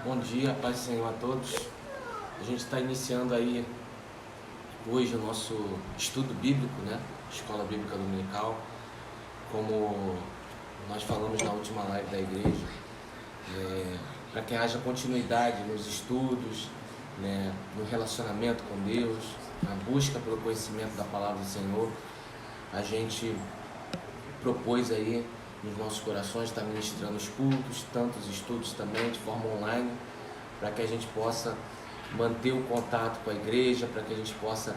Bom dia, paz do Senhor a todos. A gente está iniciando aí hoje o nosso estudo bíblico, né? Escola Bíblica Dominical. Como nós falamos na última live da igreja, para que haja continuidade nos estudos, né? No relacionamento com Deus, na busca pelo conhecimento da palavra do Senhor, a gente propôs aí nos nossos corações estar ministrando os cultos, tantos estudos também de forma online, para que a gente possa manter o contato com a igreja, para que a gente possa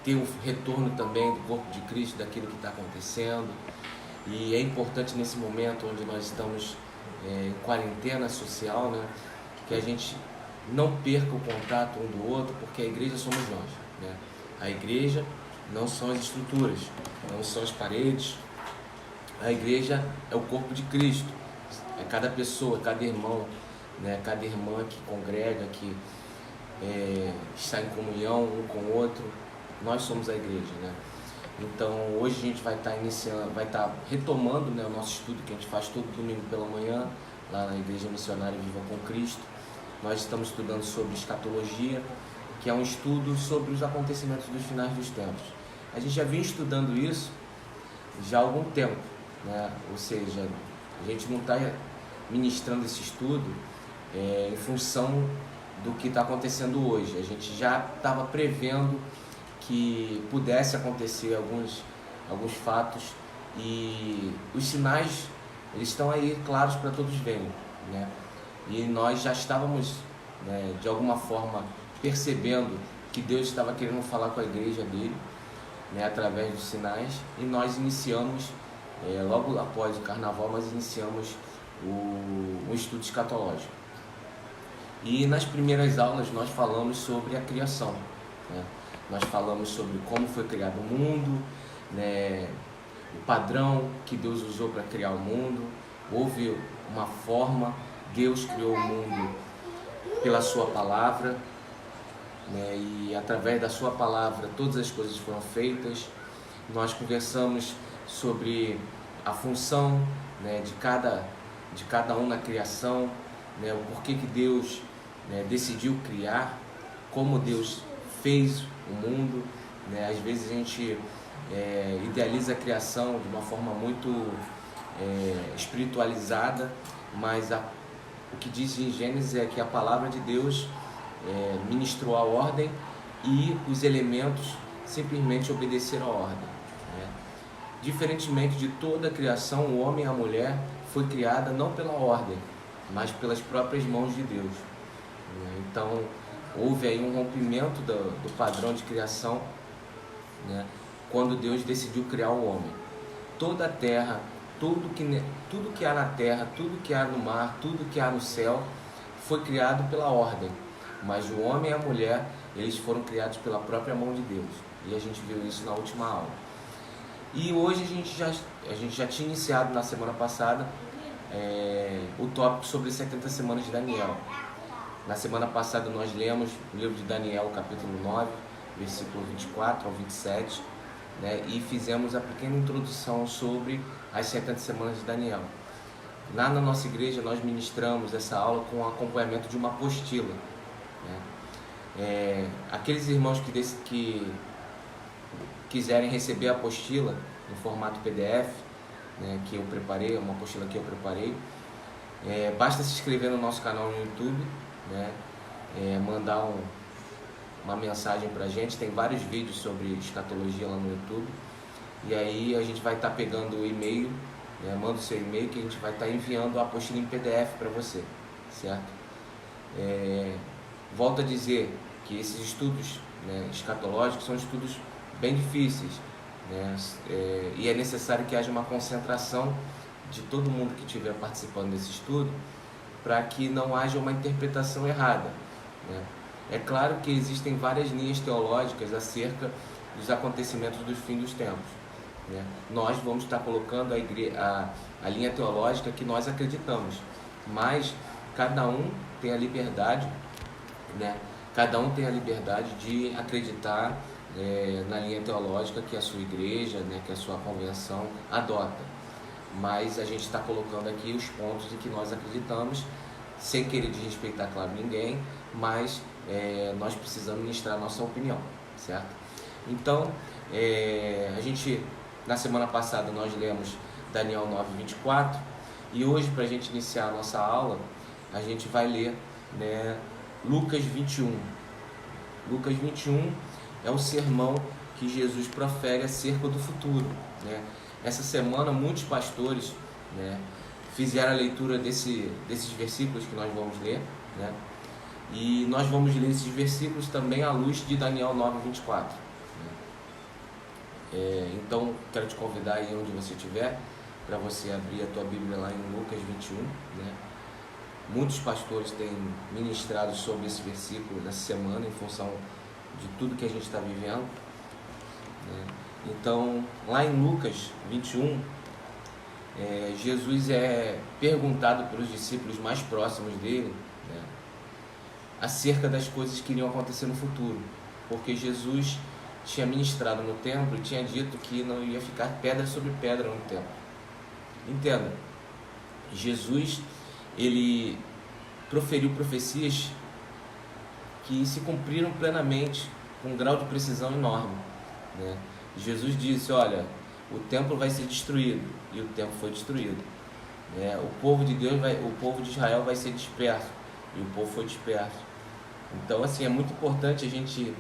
ter um retorno também do corpo de Cristo, daquilo que está acontecendo. E é importante nesse momento onde nós estamos em quarentena social, né, que a gente não perca o contato um do outro, porque a igreja somos nós, né? A igreja não são as estruturas, não são as paredes. A igreja é o corpo de Cristo, é cada pessoa, cada irmão, né? Cada irmã que congrega, que está em comunhão um com o outro. Nós somos a igreja, né? Então hoje a gente vai estar retomando, né, o nosso estudo que a gente faz todo domingo pela manhã lá na Igreja Missionária Viva com Cristo. Nós estamos estudando sobre escatologia, que é um estudo sobre os acontecimentos dos finais dos tempos. A gente já vinha estudando isso já há algum tempo, né? Ou seja, a gente não está ministrando esse estudo em função do que está acontecendo hoje. A gente já estava prevendo que pudesse acontecer alguns fatos, e os sinais eles estão aí claros para todos verem, né? E nós já estávamos, né, de alguma forma percebendo que Deus estava querendo falar com a igreja dele, né, através dos sinais, e nós iniciamos, logo após o carnaval, nós iniciamos o estudo escatológico. E nas primeiras aulas nós falamos sobre a criação, né? Nós falamos sobre como foi criado o mundo, né, o padrão que Deus usou para criar o mundo. Houve uma forma, Deus criou o mundo pela sua palavra, né, e através da sua palavra todas as coisas foram feitas. Nós conversamos sobre a função, né, de cada um na criação, né, o porquê que Deus, né, decidiu criar, como Deus fez o mundo, né? Às vezes a gente idealiza a criação de uma forma muito espiritualizada, mas o que diz em Gênesis é que a palavra de Deus ministrou a ordem e os elementos simplesmente obedeceram a ordem, né? Diferentemente de toda a criação, o homem e a mulher foi criada não pela ordem, mas pelas próprias mãos de Deus, né? Então houve aí um rompimento do padrão de criação, né, quando Deus decidiu criar o homem. Toda a terra, tudo que há na terra, tudo que há no mar, tudo que há no céu, foi criado pela ordem. Mas o homem e a mulher, eles foram criados pela própria mão de Deus. E a gente viu isso na última aula. E hoje a gente já tinha iniciado na semana passada o tópico sobre 70 semanas de Daniel. Na semana passada nós lemos o livro de Daniel, capítulo 9, versículo 24 ao 27, né, e fizemos a pequena introdução sobre as 70 semanas de Daniel. Lá na nossa igreja nós ministramos essa aula com o acompanhamento de uma apostila, né? Aqueles irmãos que quiserem receber a apostila no formato PDF, né, que eu preparei, uma apostila que eu preparei, basta se inscrever no nosso canal no YouTube, né, mandar uma mensagem pra gente. Tem vários vídeos sobre escatologia lá no YouTube, e aí a gente vai estar pegando o e-mail, né, manda o seu e-mail que a gente vai estar enviando a apostila em PDF para você, certo? Volto a dizer que esses estudos, né, escatológicos são estudos bem difíceis, né, e é necessário que haja uma concentração de todo mundo que estiver participando desse estudo, para que não haja uma interpretação errada, né? É claro que existem várias linhas teológicas acerca dos acontecimentos dos fins dos tempos, né? Nós vamos estar colocando a linha teológica que nós acreditamos, mas cada um tem a liberdade, né? Cada um tem a liberdade de acreditar na linha teológica que a sua igreja, né, que a sua convenção adota. Mas a gente está colocando aqui os pontos em que nós acreditamos, sem querer desrespeitar, claro, ninguém, mas nós precisamos ministrar a nossa opinião, certo? Então, a gente, na semana passada, nós lemos Daniel 9:24, e hoje, para a gente iniciar a nossa aula, a gente vai ler, né, Lucas 21. Lucas 21 é o sermão que Jesus profere acerca do futuro, né? Essa semana, muitos pastores, né, fizeram a leitura desses versículos que nós vamos ler, né? E nós vamos ler esses versículos também à luz de Daniel 9:24. Então, quero te convidar aí onde você estiver, para você abrir a tua Bíblia lá em Lucas 21, né? Muitos pastores têm ministrado sobre esse versículo nessa semana, em função de tudo que a gente está vivendo, né? Então, lá em Lucas 21, Jesus é perguntado pelos discípulos mais próximos dele, né, acerca das coisas que iriam acontecer no futuro, porque Jesus tinha ministrado no templo e tinha dito que não ia ficar pedra sobre pedra no templo. Entenda, Jesus, ele proferiu profecias que se cumpriram plenamente, com um grau de precisão enorme, né? Jesus disse: olha, o templo vai ser destruído, e o templo foi destruído. O povo de Deus, o povo de Israel vai ser disperso, e o povo foi disperso. Então, assim, é muito importante a gente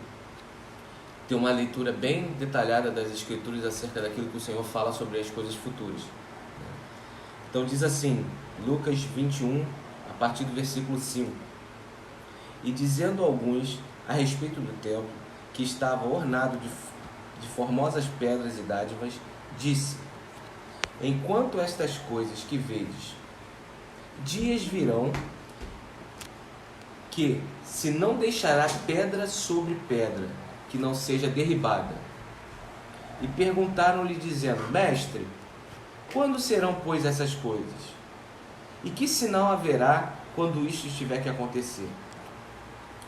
ter uma leitura bem detalhada das Escrituras acerca daquilo que o Senhor fala sobre as coisas futuras. Então diz assim, Lucas 21, a partir do versículo 5: e dizendo alguns a respeito do templo, que estava ornado de formosas pedras e dádivas, disse: enquanto estas coisas que vedes, dias virão que se não deixará pedra sobre pedra que não seja derribada. E perguntaram-lhe dizendo: mestre, quando serão, pois, essas coisas? E que sinal haverá quando isto tiver que acontecer?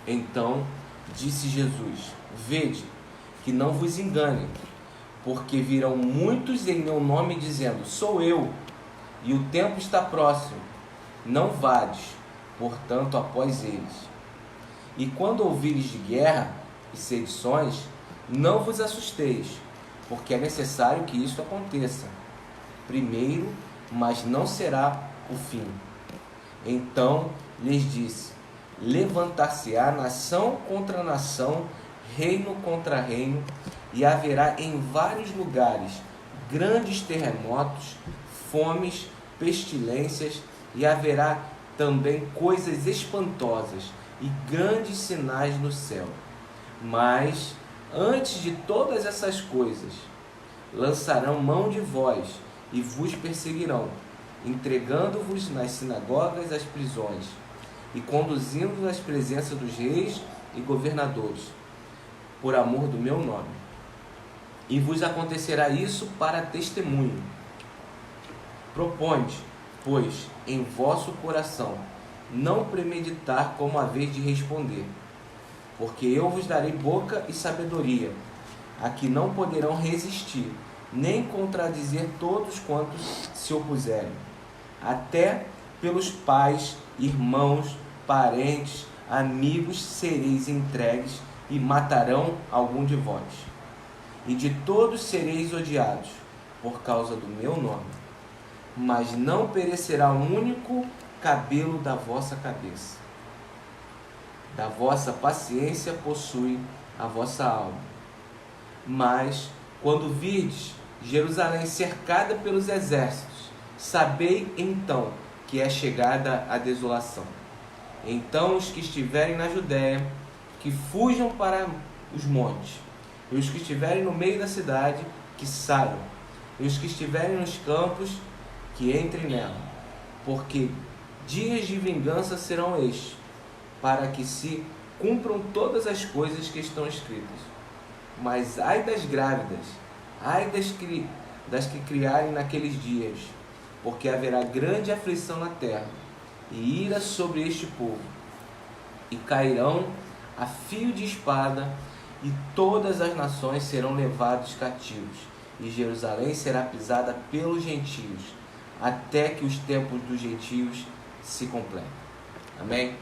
Então disse Jesus: vede que não vos engane, porque virão muitos em meu nome dizendo: sou eu, e o tempo está próximo. Não vades, portanto, após eles. E quando ouvires de guerra e sedições, não vos assusteis, porque é necessário que isto aconteça primeiro, mas não será o fim. Então lhes disse: levantar-se-á nação contra nação, reino contra reino, e haverá em vários lugares grandes terremotos, fomes, pestilências, e haverá também coisas espantosas e grandes sinais no céu. Mas antes de todas essas coisas, lançarão mão de vós e vos perseguirão, entregando-vos nas sinagogas às prisões e conduzindo-vos às presenças dos reis e governadores, por amor do meu nome. E vos acontecerá isso para testemunho. Proponde, pois, em vosso coração não premeditar como haveis de responder, porque eu vos darei boca e sabedoria, a que não poderão resistir, nem contradizer todos quantos se opuserem. Até pelos pais, irmãos, parentes, amigos sereis entregues, e matarão algum de vós. E de todos sereis odiados, por causa do meu nome. Mas não perecerá um único cabelo da vossa cabeça. Da vossa paciência possui a vossa alma. Mas, quando virdes Jerusalém cercada pelos exércitos, sabei então que é chegada a desolação. Então os que estiverem na Judéia, que fujam para os montes, e os que estiverem no meio da cidade, que saiam, e os que estiverem nos campos, que entrem nela, porque dias de vingança serão estes, para que se cumpram todas as coisas que estão escritas. Mas ai das grávidas, ai das que criarem naqueles dias, porque haverá grande aflição na terra, e ira sobre este povo, e cairão a fio de espada, e todas as nações serão levadas cativos, e Jerusalém será pisada pelos gentios, até que os tempos dos gentios se completem. Amém?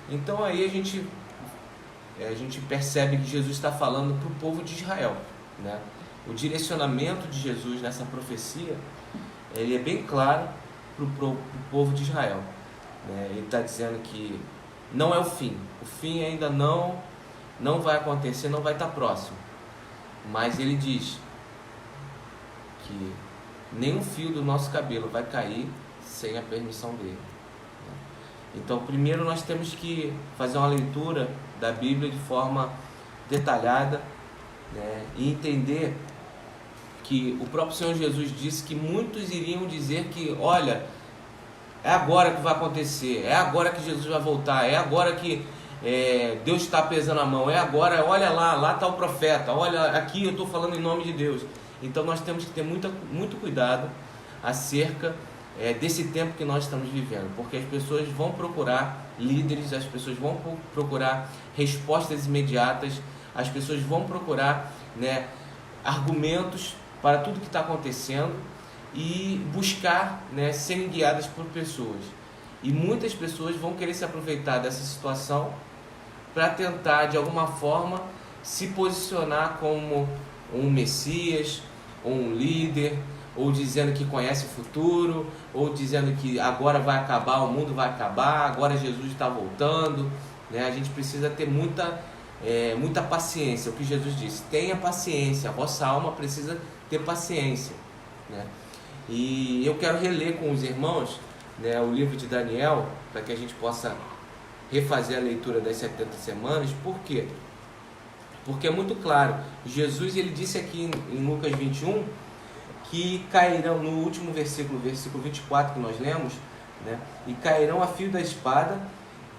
Então aí a gente percebe que Jesus está falando para o povo de Israel, né? O direcionamento de Jesus nessa profecia, ele é bem claro para o povo de Israel, né? Ele está dizendo que não é o fim ainda não vai acontecer, não vai estar próximo, mas ele diz que nenhum fio do nosso cabelo vai cair sem a permissão dele. Então, primeiro nós temos que fazer uma leitura da Bíblia de forma detalhada, né, e entender que o próprio Senhor Jesus disse que muitos iriam dizer que, olha, é agora que vai acontecer, é agora que Jesus vai voltar, é agora que Deus está pesando a mão, é agora, olha lá está o profeta, olha aqui eu estou falando em nome de Deus. Então nós temos que ter muito cuidado acerca desse tempo que nós estamos vivendo, porque as pessoas vão procurar líderes, as pessoas vão procurar respostas imediatas, as pessoas vão procurar, né, argumentos para tudo que está acontecendo e buscar, né, serem guiadas por pessoas. E muitas pessoas vão querer se aproveitar dessa situação para tentar, de alguma forma, se posicionar como um Messias, ou um líder, ou dizendo que conhece o futuro, ou dizendo que agora vai acabar, o mundo vai acabar, agora Jesus está voltando, né? A gente precisa ter muita paciência. O que Jesus disse, tenha paciência, a vossa alma precisa ter paciência, né? E eu quero reler com os irmãos, né, o livro de Daniel, para que a gente possa refazer a leitura das 70 semanas. Por quê? Porque é muito claro. Jesus, ele disse aqui em Lucas 21, que cairão, no último versículo 24 que nós lemos, né, e cairão a fio da espada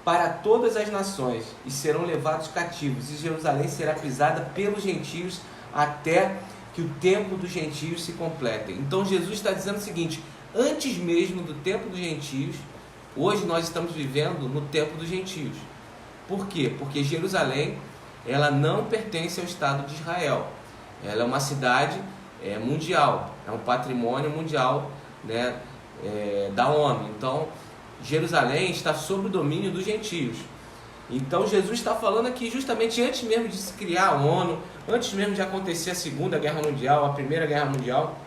para todas as nações, e serão levados cativos, e Jerusalém será pisada pelos gentios, até que o tempo dos gentios se complete. Então Jesus está dizendo o seguinte, antes mesmo do tempo dos gentios, hoje nós estamos vivendo no tempo dos gentios. Por quê? Porque Jerusalém, ela não pertence ao Estado de Israel. Ela é uma cidade mundial, é um patrimônio mundial, né, da ONU. Então, Jerusalém está sob o domínio dos gentios. Então, Jesus está falando aqui justamente antes mesmo de se criar a ONU, antes mesmo de acontecer a Segunda Guerra Mundial, a Primeira Guerra Mundial,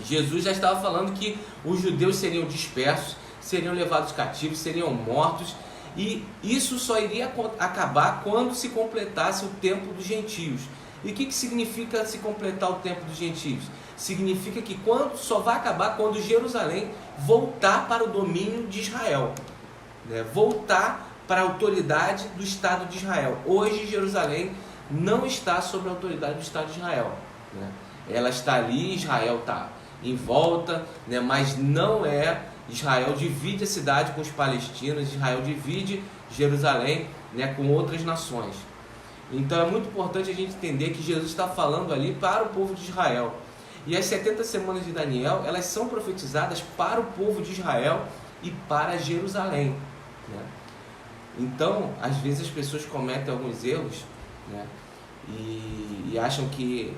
Jesus já estava falando que os judeus seriam dispersos, seriam levados cativos, seriam mortos, e isso só iria acabar quando se completasse o tempo dos gentios. E o que significa se completar o tempo dos gentios? Significa que só vai acabar quando Jerusalém voltar para o domínio de Israel, né? Voltar para a autoridade do Estado de Israel. Hoje Jerusalém não está sob a autoridade do Estado de Israel, né? Ela está ali, Israel está em volta, né? Mas não é... Israel divide a cidade com os palestinos, Israel divide Jerusalém, né, com outras nações. Então é muito importante a gente entender que Jesus está falando ali para o povo de Israel. E as 70 semanas de Daniel, elas são profetizadas para o povo de Israel e para Jerusalém, né? Então, às vezes as pessoas cometem alguns erros, né, e acham que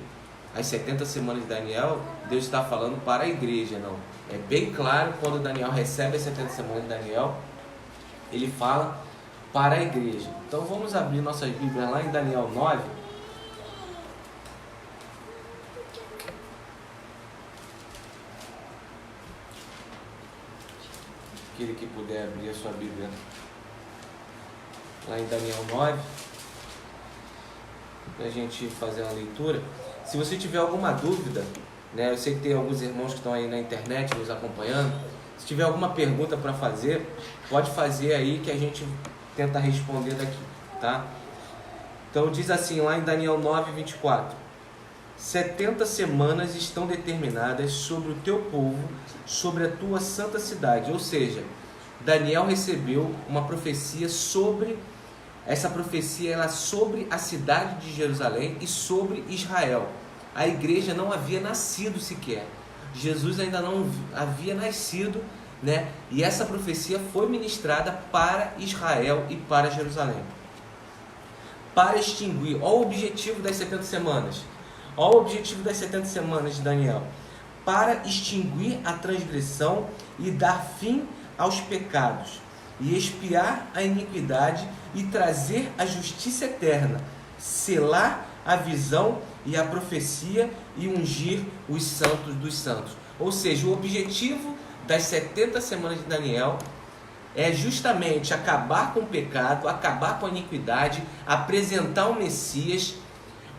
as 70 semanas de Daniel, Deus está falando para a igreja. Não. É bem claro, quando Daniel recebe as 70 semanas de Daniel, ele fala para a igreja. Então vamos abrir nossas Bíblias lá em Daniel 9. Aquele que puder abrir a sua Bíblia lá em Daniel 9, para a gente fazer uma leitura. Se você tiver alguma dúvida, né, eu sei que tem alguns irmãos que estão aí na internet nos acompanhando. Se tiver alguma pergunta para fazer, pode fazer aí que a gente tenta responder daqui, tá? Então diz assim lá em Daniel 9, 24: 70 semanas estão determinadas sobre o teu povo, sobre a tua santa cidade. Ou seja, Daniel recebeu uma profecia sobre... Essa profecia era sobre a cidade de Jerusalém e sobre Israel. A igreja não havia nascido sequer. Jesus ainda não havia nascido, né? E essa profecia foi ministrada para Israel e para Jerusalém. Para extinguir, olha o objetivo das 70 semanas. Olha o objetivo das 70 semanas de Daniel. Para extinguir a transgressão e dar fim aos pecados, e expiar a iniquidade e trazer a justiça eterna, selar a visão e a profecia e ungir os santos dos santos. Ou seja, o objetivo das 70 semanas de Daniel é justamente acabar com o pecado, acabar com a iniquidade, apresentar o Messias,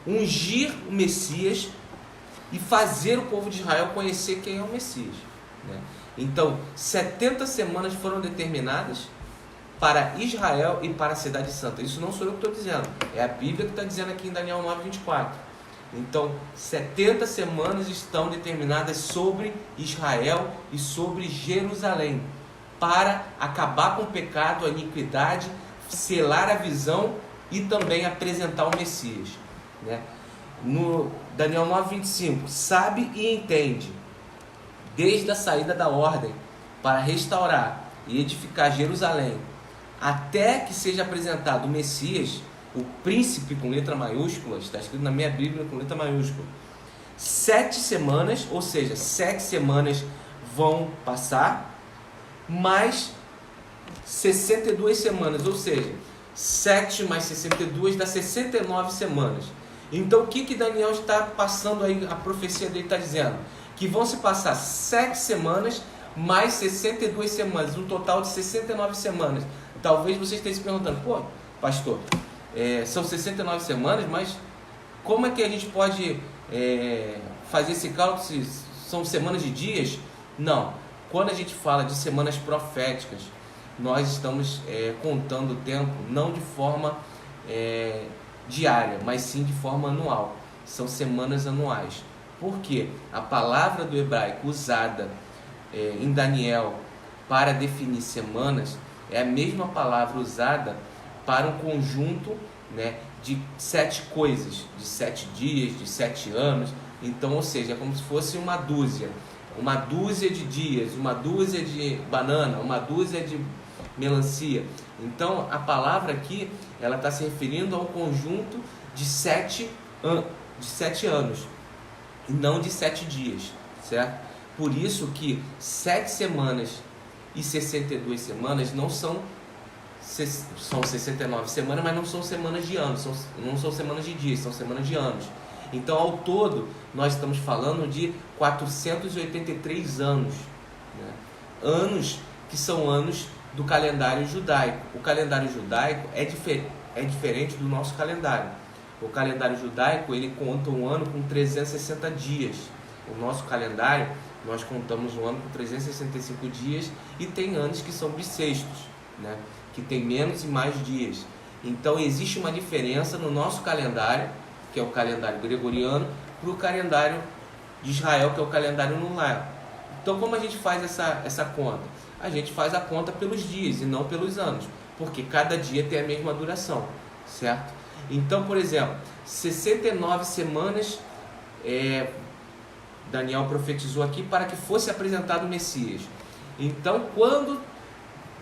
ungir o Messias e fazer o povo de Israel conhecer quem é o Messias, né? Então, 70 semanas foram determinadas para Israel e para a cidade santa. Isso não sou eu que estou dizendo, é a Bíblia que está dizendo aqui em Daniel 9:24. Então, 70 semanas estão determinadas sobre Israel e sobre Jerusalém, para acabar com o pecado, a iniquidade, selar a visão e também apresentar o Messias, né? No Daniel 9:25, sabe e entende, desde a saída da ordem para restaurar e edificar Jerusalém, até que seja apresentado o Messias, o príncipe com letra maiúscula, está escrito na minha Bíblia com letra maiúscula. 7 semanas, ou seja, 7 semanas vão passar, mais 62 semanas, ou seja, 7 mais 62 dá 69 semanas. Então o que Daniel está passando aí, a profecia dele está dizendo? Que vão se passar 7 semanas mais 62 semanas, um total de 69 semanas. Talvez você esteja se perguntando, pô, pastor, são 69 semanas, mas como é que a gente pode fazer esse cálculo se são semanas de dias? Não, quando a gente fala de semanas proféticas, nós estamos contando o tempo não de forma diária, mas sim de forma anual. São semanas anuais. Por quê? A palavra do hebraico usada em Daniel para definir semanas é a mesma palavra usada para um conjunto, né, de 7 coisas, de 7 dias, de 7 anos. Então, ou seja, é como se fosse uma dúzia de dias, uma dúzia de banana, uma dúzia de melancia. Então, a palavra aqui, ela está se referindo a um conjunto de 7 anos, e não de 7 dias, certo? Por isso que 7 semanas e 62 semanas não são 69 semanas, mas não são semanas de anos, não são semanas de dias, são semanas de anos. Então, ao todo, nós estamos falando de 483 anos, né? Anos que são anos do calendário judaico. O calendário judaico é diferente do nosso calendário. O calendário judaico, ele conta um ano com 360 dias. O nosso calendário, nós contamos um ano com 365 dias e tem anos que são bissextos, né? Que tem menos e mais dias. Então existe uma diferença no nosso calendário, que é o calendário gregoriano, para o calendário de Israel, que é o calendário lunar. Então como a gente faz essa conta? A gente faz a conta pelos dias e não pelos anos, porque cada dia tem a mesma duração, certo? Então, por exemplo, 69 semanas Daniel profetizou aqui para que fosse apresentado o Messias. Então, quando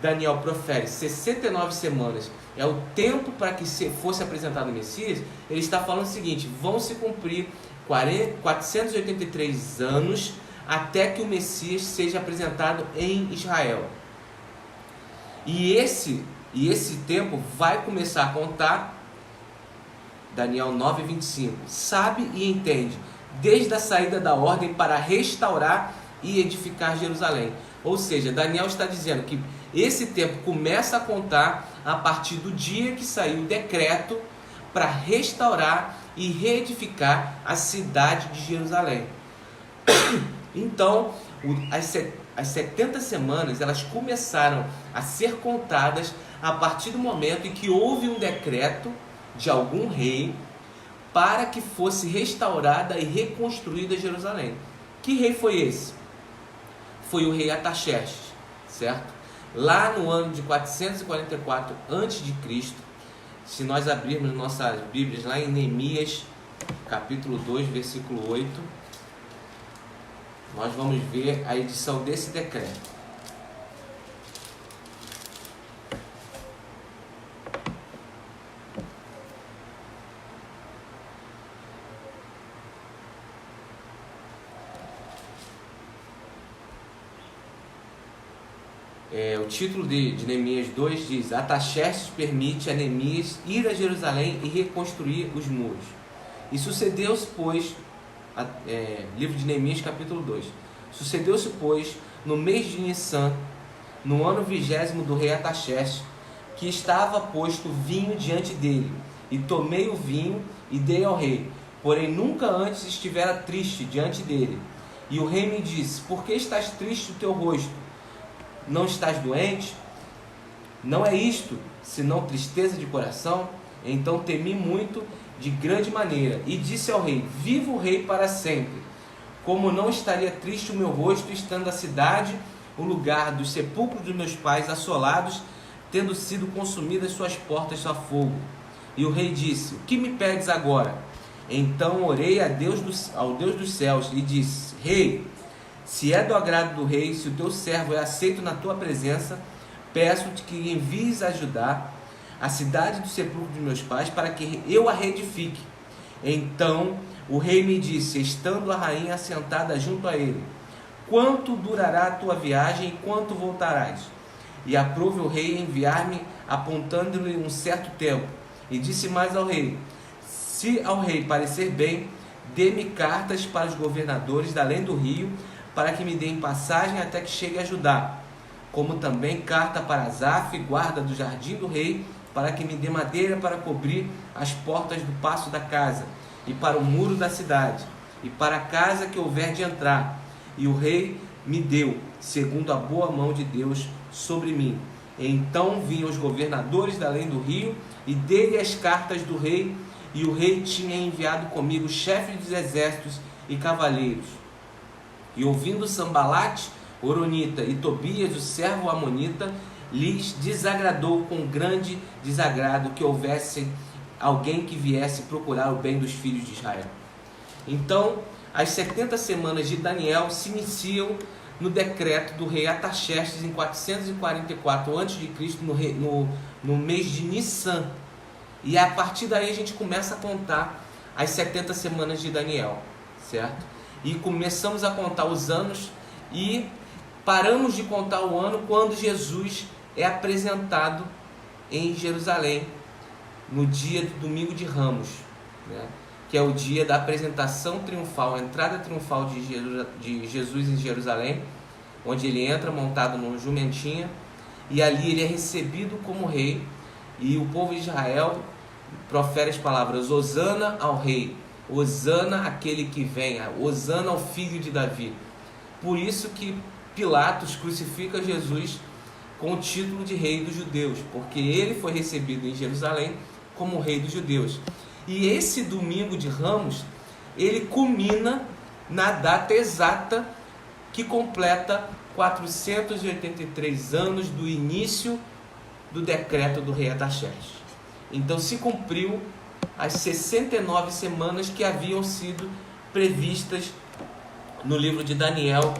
Daniel profere 69 semanas, é o tempo para que fosse apresentado o Messias, ele está falando o seguinte: vão se cumprir 483 anos até que o Messias seja apresentado em Israel. E esse tempo vai começar a contar, Daniel 9:25, sabe e entende, desde a saída da ordem para restaurar e edificar Jerusalém. Ou seja, Daniel está dizendo que esse tempo começa a contar a partir do dia que saiu o decreto para restaurar e reedificar a cidade de Jerusalém. Então, as 70 semanas, elas começaram a ser contadas a partir do momento em que houve um decreto de algum rei para que fosse restaurada e reconstruída Jerusalém. Que rei foi esse? Foi o rei Artaxerxes, certo? Lá no ano de 444 a.C., se nós abrirmos nossas Bíblias lá em Neemias, capítulo 2, versículo 8, nós vamos ver a edição desse decreto. O título de Neemias 2 diz: Artaxerxes permite a Neemias ir a Jerusalém e reconstruir os muros. E sucedeu-se, pois, livro de Neemias, capítulo 2. Sucedeu-se, pois, no mês de Nissan, no ano 20º do rei Artaxerxes, que estava posto vinho diante dele, e tomei o vinho e dei ao rei, porém nunca antes estivera triste diante dele. E o rei me disse: Por que estás triste o teu rosto? Não estás doente? Não é isto, senão tristeza de coração? Então temi muito, de grande maneira, e disse ao rei: Viva o rei para sempre! Como não estaria triste o meu rosto, estando a cidade, o lugar dos sepulcros dos meus pais assolados, tendo sido consumidas suas portas a fogo? E o rei disse: O que me pedes agora? Então orei ao Deus dos céus e disse: Rei, se é do agrado do rei, se o teu servo é aceito na tua presença, peço-te que envies ajudar a cidade do sepulcro de meus pais, para que eu a reedifique. Então o rei me disse, estando a rainha assentada junto a ele: Quanto durará a tua viagem e quanto voltarás? E aprove o rei enviar-me, apontando-lhe um certo tempo. E disse mais ao rei: Se ao rei parecer bem, dê-me cartas para os governadores da além do rio, para que me deem passagem até que chegue a Judá, como também carta para Asaf, guarda do jardim do rei, para que me dê madeira para cobrir as portas do paço da casa, e para o muro da cidade, e para a casa que houver de entrar. E o rei me deu, segundo a boa mão de Deus sobre mim. Então vinham os governadores da além do rio, e dei-lhe as cartas do rei, e o rei tinha enviado comigo chefes dos exércitos e cavaleiros. E ouvindo Sambalate, Horonita, e Tobias, o servo amonita, lhes desagradou com grande desagrado que houvesse alguém que viesse procurar o bem dos filhos de Israel. Então, as 70 semanas de Daniel se iniciam no decreto do rei Artaxerxes em 444 a.C., no mês de Nissan. E a partir daí a gente começa a contar as 70 semanas de Daniel, certo? E começamos a contar os anos e paramos de contar o ano quando Jesus é apresentado em Jerusalém, no dia do domingo de Ramos, né? Que é o dia da apresentação triunfal, a entrada triunfal de Jesus em Jerusalém, onde ele entra montado num jumentinho, e ali ele é recebido como rei, e o povo de Israel profere as palavras: Hosana ao rei, Hosana àquele que vem, Hosana ao filho de Davi. Por isso que Pilatos crucifica Jesus com o título de rei dos judeus, porque ele foi recebido em Jerusalém como rei dos judeus. E esse domingo de Ramos, ele culmina na data exata que completa 483 anos do início do decreto do rei Artaxerxes. Então se cumpriu as 69 semanas que haviam sido previstas no livro de Daniel,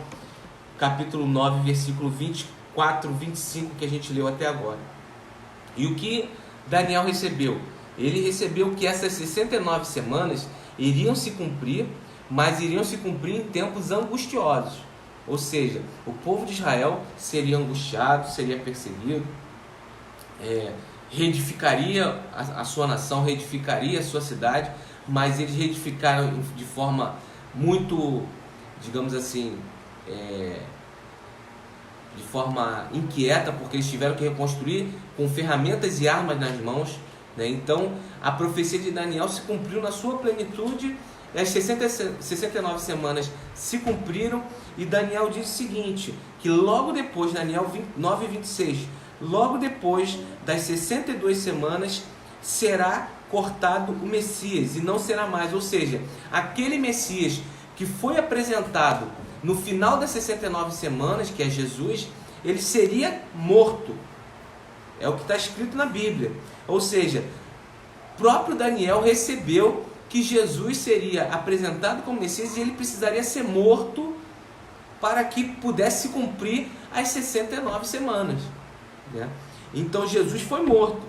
capítulo 9, versículo 24, 25, que a gente leu até agora. E o que Daniel recebeu? Ele recebeu que essas 69 semanas iriam se cumprir, mas iriam se cumprir em tempos angustiosos. Ou seja, o povo de Israel seria angustiado, seria perseguido, reedificaria a sua nação, reedificaria a sua cidade, mas eles reedificaram de forma muito, digamos assim, de forma inquieta, porque eles tiveram que reconstruir com ferramentas e armas nas mãos, né? Então a profecia de Daniel se cumpriu na sua plenitude, e as 69 semanas se cumpriram, e Daniel diz o seguinte, que logo depois, Daniel 9:26, logo depois das 62 semanas será cortado o Messias, e não será mais, ou seja, aquele Messias que foi apresentado no final das 69 semanas, que é Jesus, ele seria morto. É o que está escrito na Bíblia. Ou seja, próprio Daniel recebeu que Jesus seria apresentado como Messias e ele precisaria ser morto para que pudesse cumprir as 69 semanas, né? Então Jesus foi morto.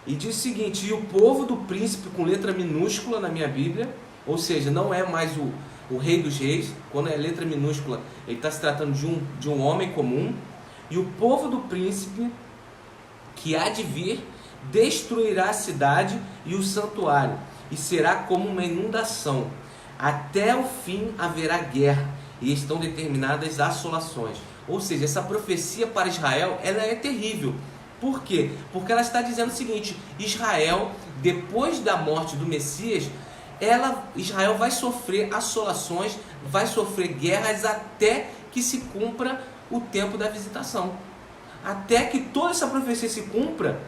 E diz o seguinte: e o povo do príncipe, com letra minúscula na minha Bíblia, ou seja, não é mais o rei dos reis. Quando é letra minúscula, ele está se tratando de um homem comum. E o povo do príncipe que há de vir destruirá a cidade e o santuário, e será como uma inundação. Até o fim haverá guerra, e estão determinadas assolações. Ou seja, essa profecia para Israel, ela é terrível. Por quê? Porque ela está dizendo o seguinte: Israel, depois da morte do Messias, Israel vai sofrer assolações, vai sofrer guerras até que se cumpra o tempo da visitação. Até que toda essa profecia se cumpra,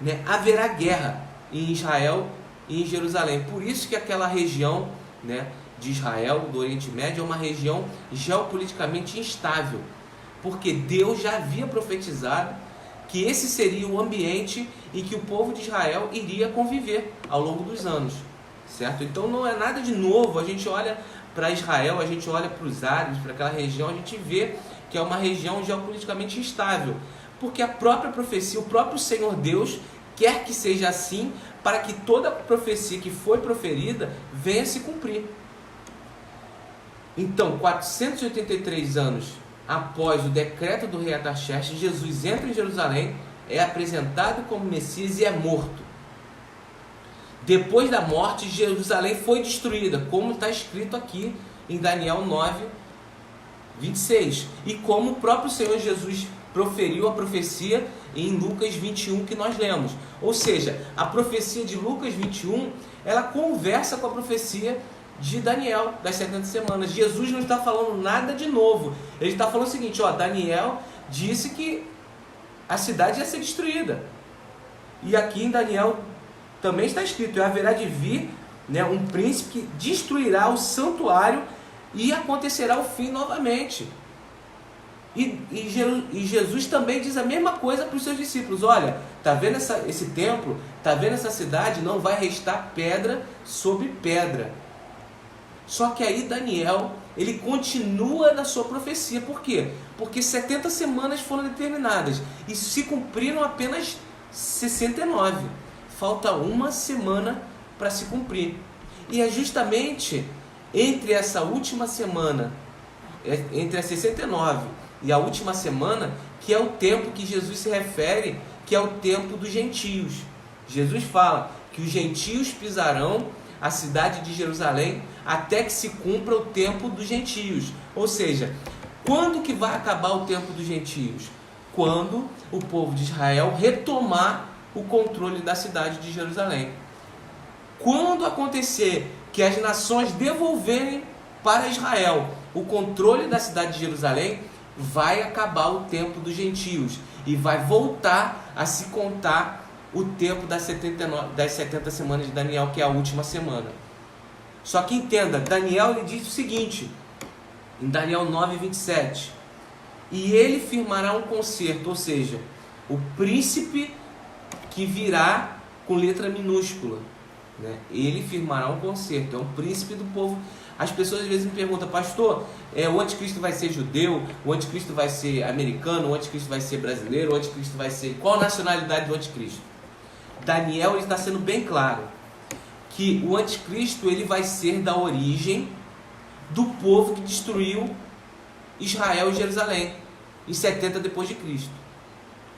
né, haverá guerra em Israel e em Jerusalém. Por isso que aquela região, né, de Israel, do Oriente Médio, é uma região geopoliticamente instável. Porque Deus já havia profetizado que esse seria o ambiente em que o povo de Israel iria conviver ao longo dos anos. Certo? Então não é nada de novo. A gente olha para Israel, a gente olha para os árabes, para aquela região, a gente vê que é uma região geopoliticamente instável. Porque a própria profecia, o próprio Senhor Deus quer que seja assim, para que toda profecia que foi proferida venha se cumprir. Então, 483 anos após o decreto do rei Artaxerxes, Jesus entra em Jerusalém, é apresentado como Messias e é morto. Depois da morte, Jerusalém foi destruída, como está escrito aqui em Daniel 9, 26. E como o próprio Senhor Jesus proferiu a profecia em Lucas 21 que nós lemos. Ou seja, a profecia de Lucas 21, ela conversa com a profecia de Daniel, das 70 semanas. Jesus não está falando nada de novo. Ele está falando o seguinte, Daniel disse que a cidade ia ser destruída. E aqui em Daniel também está escrito, haverá de vir, né, um príncipe que destruirá o santuário e acontecerá o fim novamente. E Jesus também diz a mesma coisa para os seus discípulos. Olha, está vendo esse templo? Está vendo essa cidade? Não vai restar pedra sobre pedra. Só que aí Daniel, ele continua na sua profecia. Por quê? Porque 70 semanas foram determinadas e se cumpriram apenas 69. Falta uma semana para se cumprir. E é justamente entre essa última semana, entre as 69 e a última semana, que é o tempo que Jesus se refere, que é o tempo dos gentios. Jesus fala que os gentios pisarão a cidade de Jerusalém até que se cumpra o tempo dos gentios. Ou seja, quando que vai acabar o tempo dos gentios? Quando o povo de Israel retomar o controle da cidade de Jerusalém. Quando acontecer que as nações devolverem para Israel o controle da cidade de Jerusalém, vai acabar o tempo dos gentios e vai voltar a se contar o tempo das 70 semanas de Daniel, que é a última semana. Só que entenda, Daniel ele diz o seguinte, em Daniel 9, 27, e ele firmará um concerto, ou seja, o príncipe que virá com letra minúscula, né? Ele firmará um concerto, é um príncipe do povo. As pessoas às vezes me perguntam, pastor, o anticristo vai ser judeu, o anticristo vai ser americano, o anticristo vai ser brasileiro, o anticristo vai ser... Qual a nacionalidade do anticristo? Daniel está sendo bem claro que o anticristo ele vai ser da origem do povo que destruiu Israel e Jerusalém em 70 depois de Cristo.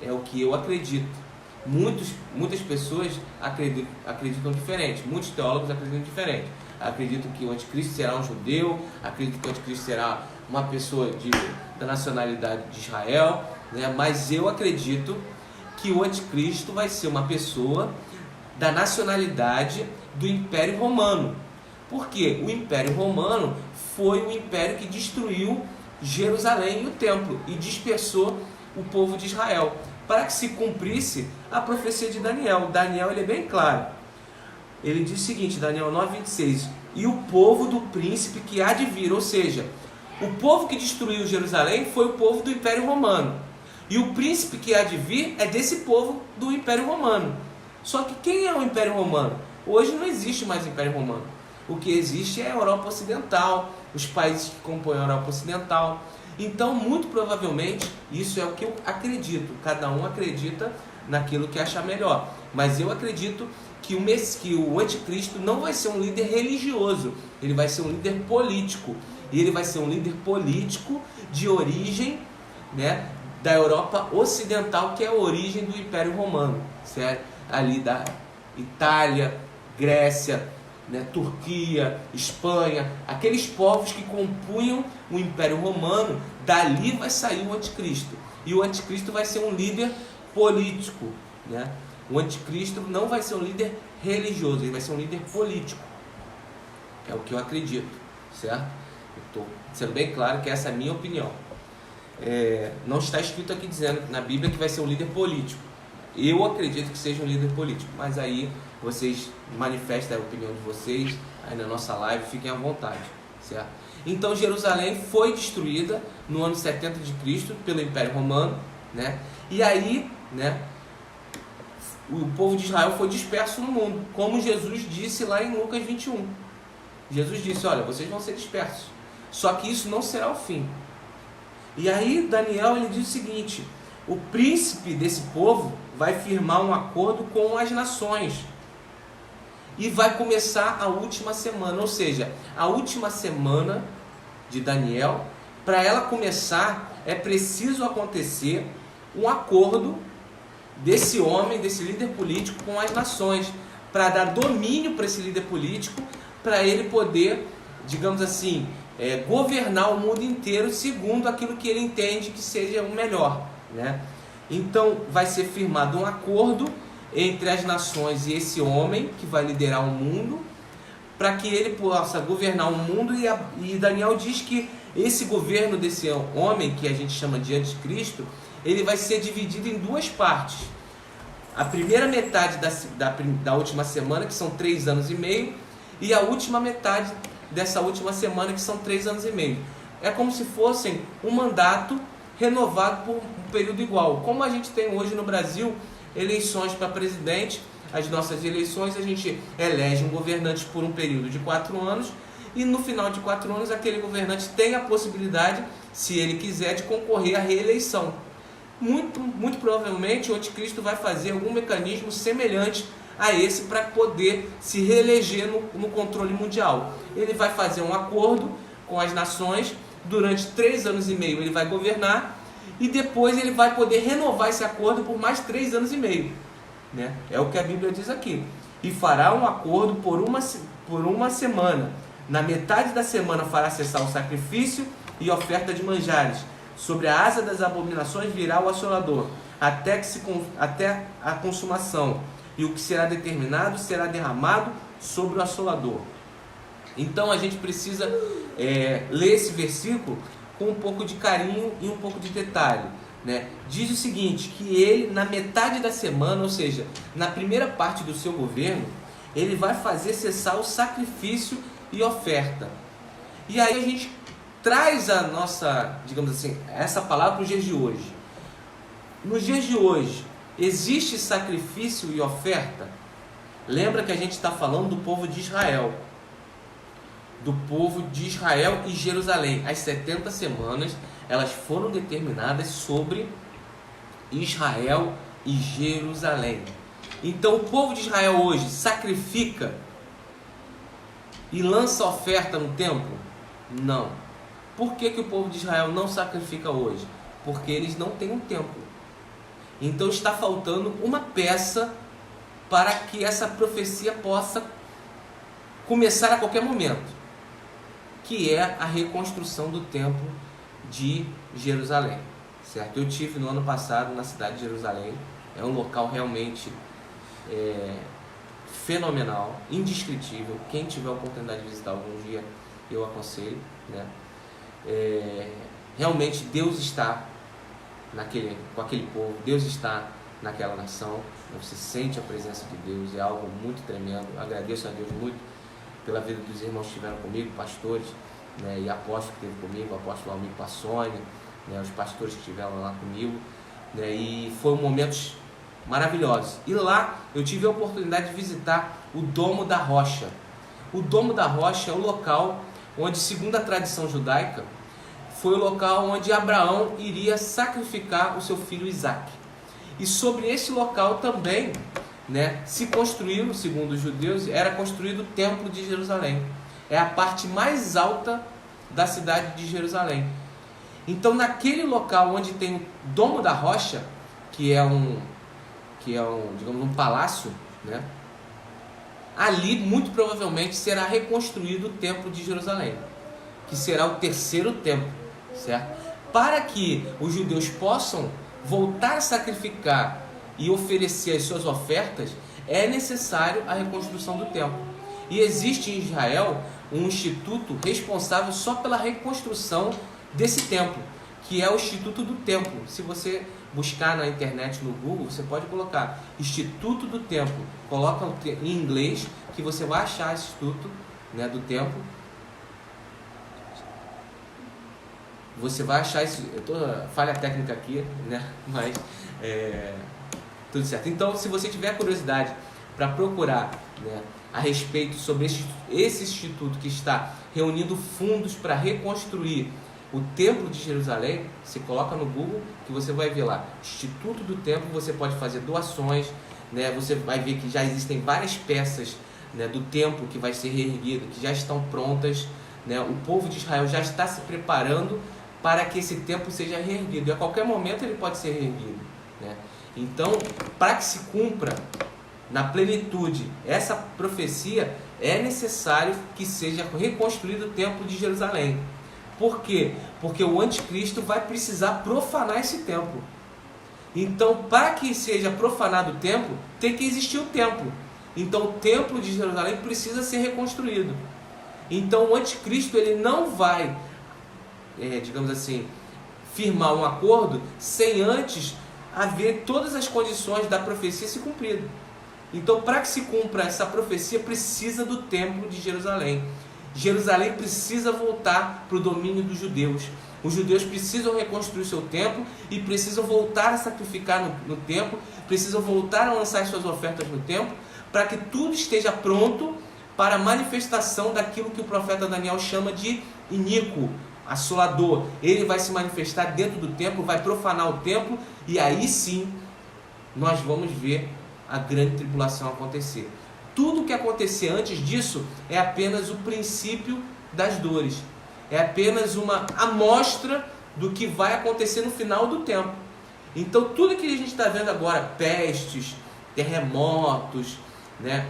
É o que eu acredito. Muitas pessoas acreditam diferente, muitos teólogos acreditam diferente. Acreditam que o anticristo será um judeu, acreditam que o anticristo será uma pessoa da nacionalidade de Israel, né? Mas eu acredito que o anticristo vai ser uma pessoa da nacionalidade do Império Romano. Por quê? O Império Romano foi o império que destruiu Jerusalém e o templo e dispersou o povo de Israel, para que se cumprisse a profecia de Daniel. Daniel ele é bem claro. Ele diz o seguinte, Daniel 9, 26, e o povo do príncipe que há de vir, ou seja, o povo que destruiu Jerusalém foi o povo do Império Romano. E o príncipe que há de vir é desse povo do Império Romano. Só que quem é o Império Romano? Hoje não existe mais Império Romano. O que existe é a Europa Ocidental, os países que compõem a Europa Ocidental. Então, muito provavelmente, isso é o que eu acredito. Cada um acredita naquilo que acha melhor. Mas eu acredito que o anticristo não vai ser um líder religioso. Ele vai ser um líder político. E ele vai ser um líder político de origem, né, da Europa Ocidental, que é a origem do Império Romano, certo? Ali da Itália, Grécia, né, Turquia, Espanha, aqueles povos que compunham o Império Romano, dali vai sair o anticristo. E o anticristo vai ser um líder político, né? O anticristo não vai ser um líder religioso, ele vai ser um líder político. É o que eu acredito, certo? Estou sendo bem claro que essa é a minha opinião. Não está escrito aqui dizendo na Bíblia que vai ser um líder político. Eu acredito que seja um líder político, mas aí vocês manifestem a opinião de vocês aí na nossa live, fiquem à vontade, certo? Então Jerusalém foi destruída no ano 70 de Cristo pelo Império Romano, né? E aí, né, o povo de Israel foi disperso no mundo, como Jesus disse lá em Lucas 21. Jesus disse, olha, vocês vão ser dispersos, só que isso não será o fim. E aí Daniel ele diz o seguinte: o príncipe desse povo vai firmar um acordo com as nações e vai começar a última semana, ou seja, a última semana de Daniel. Para ela começar, é preciso acontecer um acordo desse homem, desse líder político com as nações, para dar domínio para esse líder político, para ele poder, digamos assim, governar o mundo inteiro segundo aquilo que ele entende que seja o melhor, né? Então vai ser firmado um acordo entre as nações e esse homem que vai liderar o mundo, para que ele possa governar o mundo. E Daniel diz que esse governo desse homem, que a gente chama de anticristo, ele vai ser dividido em duas partes. A primeira metade da última semana, que são 3 anos e meio, e a última metade dessa última semana, que são 3 anos e meio. É como se fossem um mandato renovado por um período igual. Como a gente tem hoje no Brasil eleições para presidente, as nossas eleições, a gente elege um governante por um período de 4 anos, e no final de 4 anos aquele governante tem a possibilidade, se ele quiser, de concorrer à reeleição. Muito provavelmente o anticristo vai fazer algum mecanismo semelhante a esse para poder se reeleger no controle mundial. Ele vai fazer um acordo com as nações, durante 3 anos e meio ele vai governar, e depois ele vai poder renovar esse acordo por mais 3 anos e meio, né? É o que a Bíblia diz aqui. E fará um acordo por uma semana. Na metade da semana fará cessar o sacrifício e oferta de manjares. Sobre a asa das abominações virá o assolador, até a consumação. E o que será determinado será derramado sobre o assolador. Então a gente precisa ler esse versículo com um pouco de carinho e um pouco de detalhe, né? Diz o seguinte, que ele, na metade da semana, ou seja, na primeira parte do seu governo, ele vai fazer cessar o sacrifício e oferta. E aí a gente traz a nossa, digamos assim, essa palavra para os dias de hoje. Nos dias de hoje, existe sacrifício e oferta? Lembra que a gente está falando do povo de Israel. Do povo de Israel e Jerusalém. As 70 semanas, elas foram determinadas sobre Israel e Jerusalém. Então o povo de Israel hoje sacrifica e lança oferta no templo? Não. Por que o povo de Israel não sacrifica hoje? Porque eles não têm um templo. Então está faltando uma peça para que essa profecia possa começar a qualquer momento, que é a reconstrução do templo de Jerusalém, certo? Eu tive no ano passado na cidade de Jerusalém. É um local realmente fenomenal, indescritível. Quem tiver a oportunidade de visitar algum dia, eu aconselho, né? Realmente Deus está com aquele povo, Deus está naquela nação. Você sente a presença de Deus, é algo muito tremendo. Agradeço a Deus muito pela vida dos irmãos que estiveram comigo, pastores, né, e apóstolo que esteve comigo, o apóstolo Almir Passoni, né, os pastores que estiveram lá comigo, né, e foram momentos maravilhosos. E lá eu tive a oportunidade de visitar o Domo da Rocha. O Domo da Rocha é o local onde, segundo a tradição judaica, foi o local onde Abraão iria sacrificar o seu filho Isaque. E sobre esse local também, né, se construiu, segundo os judeus, era construído o Templo de Jerusalém. É a parte mais alta da cidade de Jerusalém. Então, naquele local onde tem o Domo da Rocha, que é um digamos, um palácio, né? Ali, muito provavelmente, será reconstruído o Templo de Jerusalém, que será o terceiro templo, certo? Para que os judeus possam voltar a sacrificar e oferecer as suas ofertas, é necessário a reconstrução do templo. E existe em Israel um instituto responsável só pela reconstrução desse templo, que é o Instituto do Templo. Se você buscar na internet, no Google, você pode colocar Instituto do Templo, coloca em inglês, que você vai achar esse Instituto, né, do Templo. Você vai achar isso, falha técnica aqui, né, mas tudo certo. Então, se você tiver curiosidade para procurar, né, a respeito sobre esse instituto que está reunindo fundos para reconstruir o Templo de Jerusalém, você coloca no Google que você vai ver lá, Instituto do Templo, você pode fazer doações, né? Você vai ver que já existem várias peças, né, do templo que vai ser reerguido, que já estão prontas, né? O povo de Israel já está se preparando para que esse templo seja reerguido, e a qualquer momento ele pode ser reerguido, né? Então, para que se cumpra na plenitude essa profecia, é necessário que seja reconstruído o Templo de Jerusalém. Por quê? Porque o anticristo vai precisar profanar esse templo. Então, para que seja profanado o templo, tem que existir o templo. Então, o Templo de Jerusalém precisa ser reconstruído. Então, o anticristo ele não vai, digamos assim, firmar um acordo sem antes haver todas as condições da profecia se cumprido. Então, para que se cumpra essa profecia, precisa do Templo de Jerusalém. Jerusalém precisa voltar para o domínio dos judeus. Os judeus precisam reconstruir seu templo e precisam voltar a sacrificar no templo, precisam voltar a lançar suas ofertas no templo, para que tudo esteja pronto para a manifestação daquilo que o profeta Daniel chama de iníquo, assolador. Ele vai se manifestar dentro do templo, vai profanar o templo, e aí sim nós vamos ver a grande tribulação acontecer. Tudo o que acontecer antes disso é apenas o princípio das dores. É apenas uma amostra do que vai acontecer no final do tempo. Então tudo que a gente está vendo agora, pestes, terremotos, né,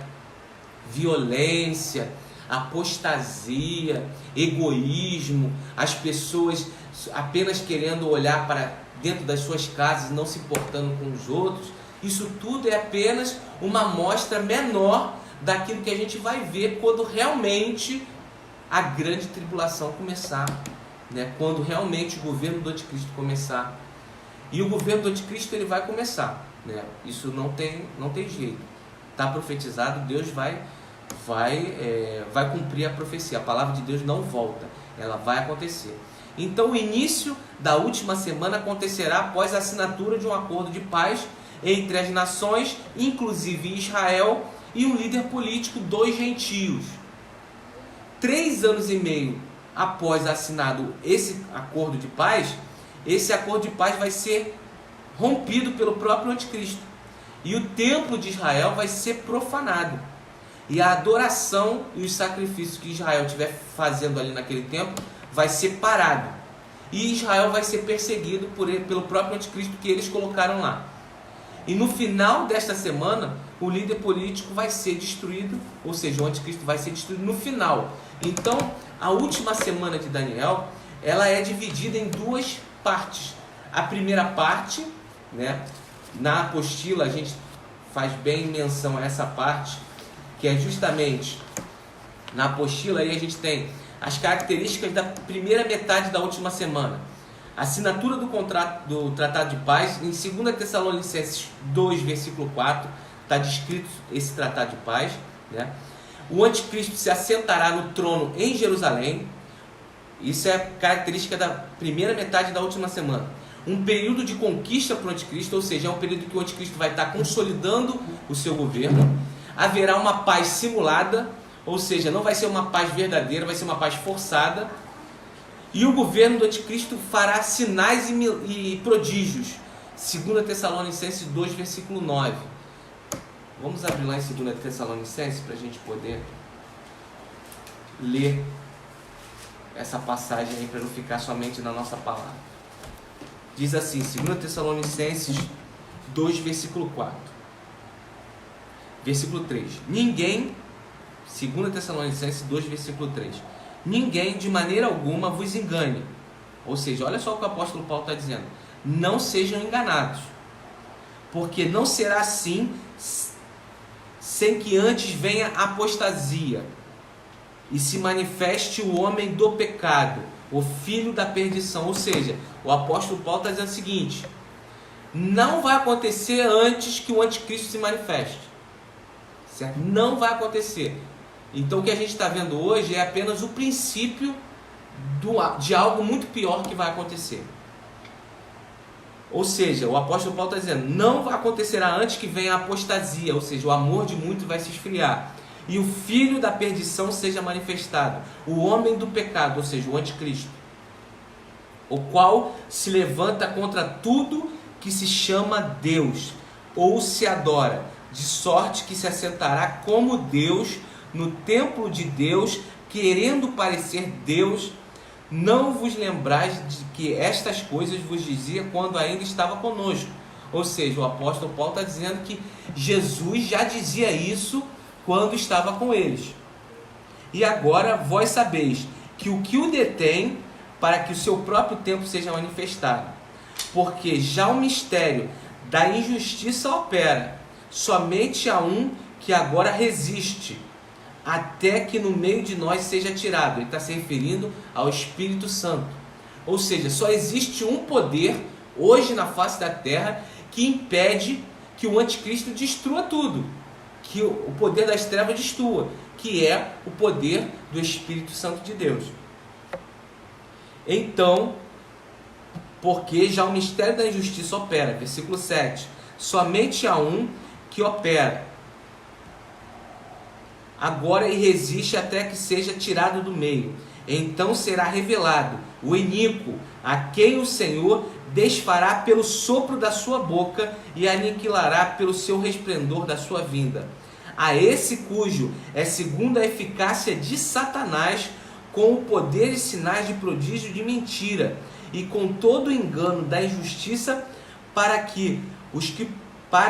violência, apostasia, egoísmo, as pessoas apenas querendo olhar para dentro das suas casas, não se importando com os outros, isso tudo é apenas uma amostra menor daquilo que a gente vai ver quando realmente a grande tribulação começar, né? Quando realmente o governo do anticristo começar. E o governo do anticristo ele vai começar, né? Isso não tem jeito. Está profetizado, Deus vai cumprir a profecia. A palavra de Deus não volta, ela vai acontecer. Então o início da última semana acontecerá após a assinatura de um acordo de paz entre as nações, inclusive Israel, e um líder político dos gentios. 3 anos e meio após assinado esse acordo de paz, esse acordo de paz vai ser rompido pelo próprio anticristo. E o templo de Israel vai ser profanado. E a adoração e os sacrifícios que Israel estiver fazendo ali naquele templo vai ser parado. E Israel vai ser perseguido pelo próprio anticristo que eles colocaram lá. E no final desta semana, o líder político vai ser destruído, ou seja, o anticristo vai ser destruído no final. Então, a última semana de Daniel, ela é dividida em 2 partes. A primeira parte, né, na apostila, a gente faz bem menção a essa parte, que é justamente na apostila, aí a gente tem as características da primeira metade da última semana. Assinatura do Tratado de Paz, em 2 Tessalonicenses 2, versículo 4, está descrito esse Tratado de Paz, né? O anticristo se assentará no trono em Jerusalém. Isso é característica da primeira metade da última semana. Um período de conquista para o anticristo, ou seja, é um período que o anticristo vai estar consolidando o seu governo. Haverá uma paz simulada, ou seja, não vai ser uma paz verdadeira, vai ser uma paz forçada. E o governo do anticristo fará sinais e prodígios. 2 Tessalonicenses 2, versículo 9. Vamos abrir lá em 2 Tessalonicenses para a gente poder ler essa passagem aí para não ficar somente na nossa palavra. Diz assim, 2 Tessalonicenses 2, versículo 4. Versículo 3. Ninguém, 2 Tessalonicenses 2, versículo 3. Ninguém de maneira alguma vos engane. Ou seja, olha só o que o apóstolo Paulo está dizendo. Não sejam enganados. Porque não será assim sem que antes venha a apostasia e se manifeste o homem do pecado, o filho da perdição. Ou seja, o apóstolo Paulo está dizendo o seguinte: não vai acontecer antes que o anticristo se manifeste, certo? Não vai acontecer. Então o que a gente está vendo hoje é apenas o princípio de algo muito pior que vai acontecer. Ou seja, o apóstolo Paulo está dizendo, não acontecerá antes que venha a apostasia, ou seja, o amor de muitos vai se esfriar, e o filho da perdição seja manifestado, o homem do pecado, ou seja, o anticristo, o qual se levanta contra tudo que se chama Deus, ou se adora, de sorte que se assentará como Deus no templo de Deus, querendo parecer Deus. Não vos lembrais de que estas coisas vos dizia quando ainda estava conosco. Ou seja, o apóstolo Paulo está dizendo que Jesus já dizia isso quando estava com eles. E agora vós sabeis que o detém para que o seu próprio tempo seja manifestado. Porque já o mistério da injustiça opera, somente a um que agora resiste, até que no meio de nós seja tirado. Ele está se referindo ao Espírito Santo. Ou seja, só existe um poder hoje na face da terra que impede que o anticristo destrua tudo, que o poder das trevas destrua, que é o poder do Espírito Santo de Deus. Então, porque já o mistério da injustiça opera, versículo 7, somente há um que opera agora e resiste até que seja tirado do meio. Então será revelado o iníquo, a quem o Senhor desfará pelo sopro da sua boca e aniquilará pelo seu resplendor da sua vinda. A esse cujo é segundo a eficácia de Satanás, com o poder e sinais de prodígio de mentira, e com todo o engano da injustiça, para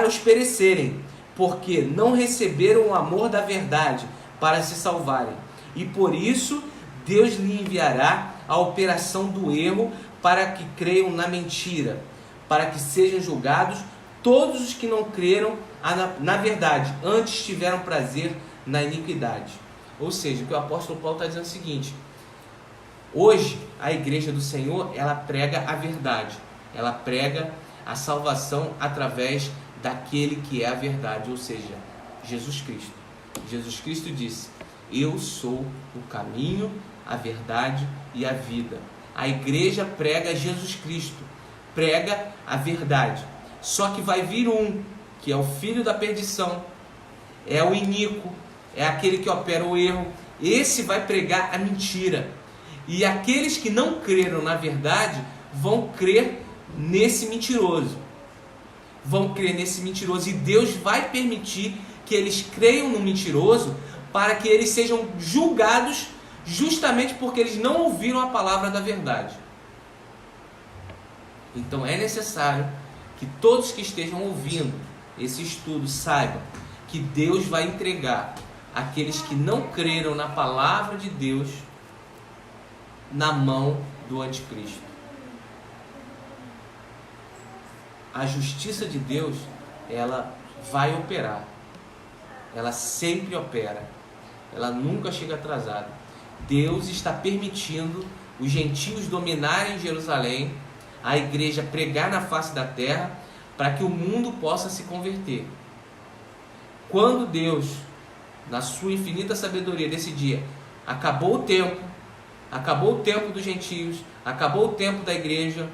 os perecerem, porque não receberam o amor da verdade para se salvarem. E por isso Deus lhe enviará a operação do erro, para que creiam na mentira, para que sejam julgados todos os que não creram na verdade, antes tiveram prazer na iniquidade. Ou seja, o que o apóstolo Paulo está dizendo é o seguinte: hoje a igreja do Senhor, ela prega a verdade, ela prega a salvação através daquele que é a verdade, ou seja, Jesus Cristo. Jesus Cristo disse: eu sou o caminho, a verdade e a vida. A igreja prega Jesus Cristo, prega a verdade. Só que vai vir um, que é o filho da perdição, é o iníquo, é aquele que opera o erro. Esse vai pregar a mentira. E aqueles que não creram na verdade vão crer nesse mentiroso. Vão crer nesse mentiroso. E Deus vai permitir que eles creiam no mentiroso, para que eles sejam julgados justamente porque eles não ouviram a palavra da verdade. Então é necessário que todos que estejam ouvindo esse estudo saibam que Deus vai entregar aqueles que não creram na palavra de Deus na mão do anticristo. A justiça de Deus, ela vai operar. Ela sempre opera. Ela nunca chega atrasada. Deus está permitindo os gentios dominarem Jerusalém, a igreja pregar na face da terra, para que o mundo possa se converter. Quando Deus, na sua infinita sabedoria, decidia, acabou o tempo dos gentios, acabou o tempo da igreja,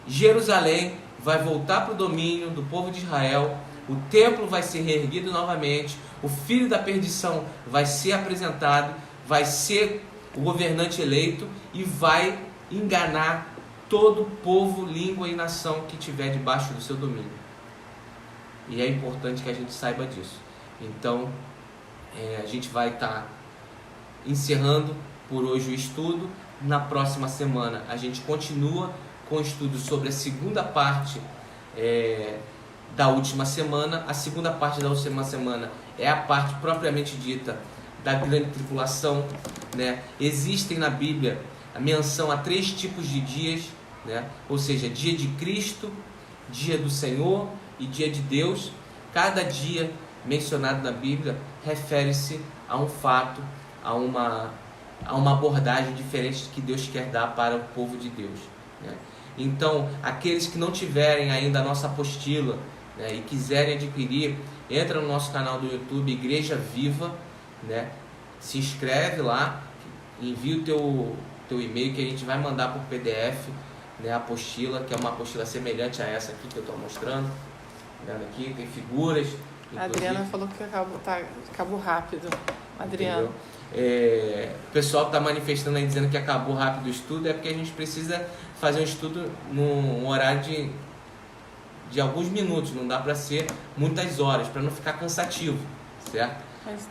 Jerusalém vai voltar para o domínio do povo de Israel, o templo vai ser reerguido novamente, o filho da perdição vai ser apresentado, vai ser o governante eleito e vai enganar todo o povo, língua e nação que estiver debaixo do seu domínio. E é importante que a gente saiba disso. Então, a gente vai estar encerrando por hoje o estudo. Na próxima semana a gente continua com o estudo sobre a segunda parte da última semana. A segunda parte da última semana é a parte propriamente dita da grande tribulação, né? Existem na Bíblia a menção a 3 tipos de dias, né? Ou seja, dia de Cristo, dia do Senhor e dia de Deus. Cada dia mencionado na Bíblia refere-se a um fato, a uma abordagem diferente que Deus quer dar para o povo de Deus, né? Então, aqueles que não tiverem ainda a nossa apostila, né, e quiserem adquirir, entra no nosso canal do YouTube, Igreja Viva, né? Se inscreve lá, envia o teu e-mail que a gente vai mandar por PDF, né, a apostila, que é uma apostila semelhante a essa aqui que eu estou mostrando. Vendo aqui, tem figuras. A Adriana falou que acabou rápido. Adriana. O pessoal está manifestando aí dizendo que acabou rápido o estudo, é porque a gente precisa fazer um estudo num horário de alguns minutos, não dá para ser muitas horas, para não ficar cansativo, certo?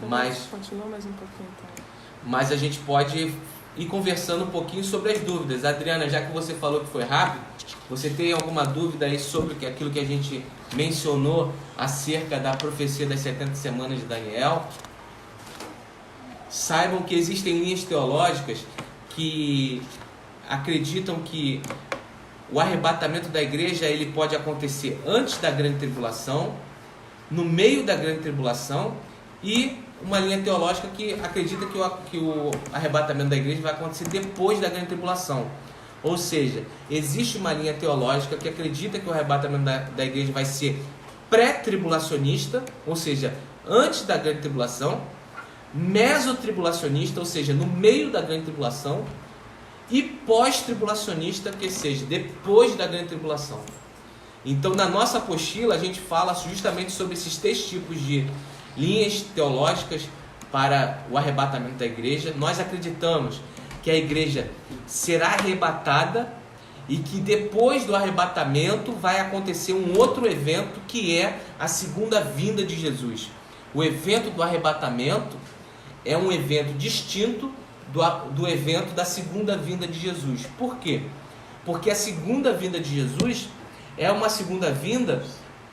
Mas continua mais um pouquinho então. Mas a gente pode ir conversando um pouquinho sobre as dúvidas. Adriana, já que você falou que foi rápido, você tem alguma dúvida aí sobre aquilo que a gente mencionou acerca da profecia das 70 semanas de Daniel? Saibam que existem linhas teológicas que acreditam que o arrebatamento da igreja ele pode acontecer antes da grande tribulação, no meio da grande tribulação, e uma linha teológica que acredita que o arrebatamento da igreja vai acontecer depois da grande tribulação. Ou seja, existe uma linha teológica que acredita que o arrebatamento da igreja vai ser pré-tribulacionista, ou seja, antes da grande tribulação, mesotribulacionista, ou seja, no meio da grande tribulação, e pós-tribulacionista, que seja depois da grande tribulação. Então, na nossa apostila, a gente fala justamente sobre esses 3 tipos de linhas teológicas para o arrebatamento da igreja. Nós acreditamos que a igreja será arrebatada e que depois do arrebatamento vai acontecer um outro evento, que é a segunda vinda de Jesus. O evento do arrebatamento é um evento distinto do evento da segunda vinda de Jesus. Por quê? Porque a segunda vinda de Jesus é uma segunda vinda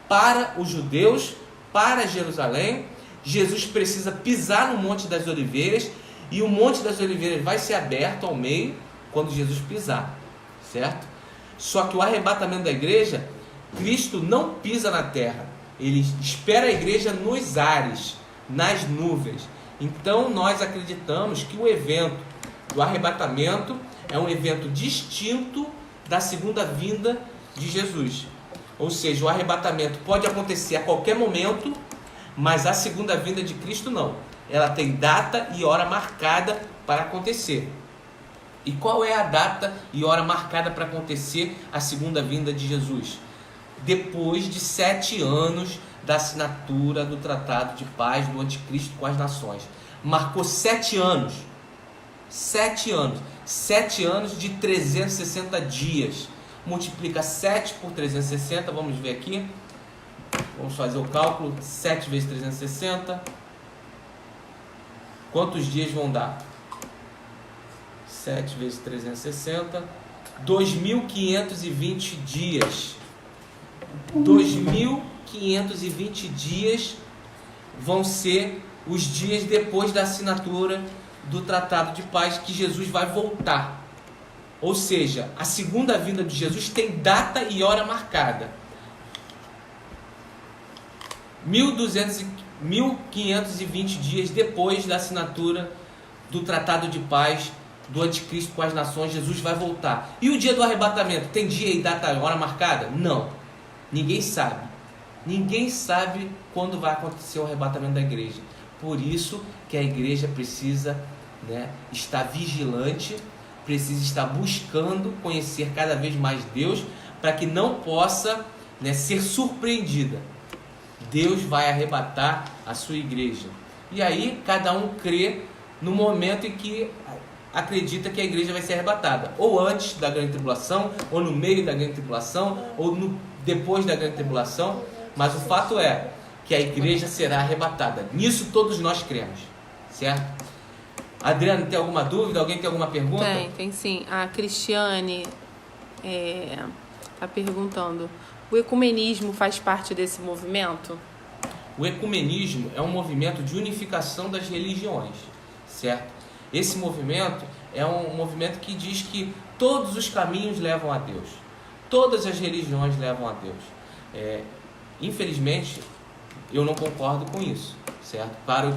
para os judeus, para Jerusalém. Jesus precisa pisar no Monte das Oliveiras, e o Monte das Oliveiras vai ser aberto ao meio quando Jesus pisar, certo? Só que o arrebatamento da igreja, Cristo não pisa na terra, ele espera a igreja nos ares, nas nuvens. Então nós acreditamos que o evento do arrebatamento é um evento distinto da segunda vinda de Jesus. Ou seja, o arrebatamento pode acontecer a qualquer momento, mas a segunda vinda de Cristo não. Ela tem data e hora marcada para acontecer. E qual é a data e hora marcada para acontecer a segunda vinda de Jesus? Depois de 7 anos da assinatura do Tratado de Paz do Anticristo com as nações. Marcou 7 anos. 7 anos. 7 anos de 360 dias. Multiplica 7 por 360, vamos ver aqui. Vamos fazer o cálculo. 7 vezes 360. Quantos dias vão dar? 7 vezes 360. 2.520 dias. 2.520 dias vão ser os dias depois da assinatura do Tratado de Paz, que Jesus vai voltar. Ou seja, a segunda vinda de Jesus tem data e hora marcada. 1.520 dias depois da assinatura do Tratado de Paz do Anticristo com as nações, Jesus vai voltar. E o dia do arrebatamento, tem dia e data e hora marcada? Não. Ninguém sabe. Ninguém sabe quando vai acontecer o arrebatamento da igreja. Por isso que a igreja precisa, estar vigilante, precisa estar buscando conhecer cada vez mais Deus, para que não possa, ser surpreendida. Deus vai arrebatar a sua igreja. E aí cada um crê no momento em que acredita que a igreja vai ser arrebatada. Ou antes da grande tribulação, ou no meio da grande tribulação, ou depois da grande tribulação. Mas o fato é que a igreja será arrebatada. Nisso todos nós cremos, certo? Adriana, tem alguma dúvida? Alguém tem alguma pergunta? Tem sim. A Cristiane está perguntando: o ecumenismo faz parte desse movimento? O ecumenismo é um movimento de unificação das religiões, certo? Esse movimento é um movimento que diz que todos os caminhos levam a Deus. Todas as religiões levam a Deus. Infelizmente, eu não concordo com isso, certo? Para o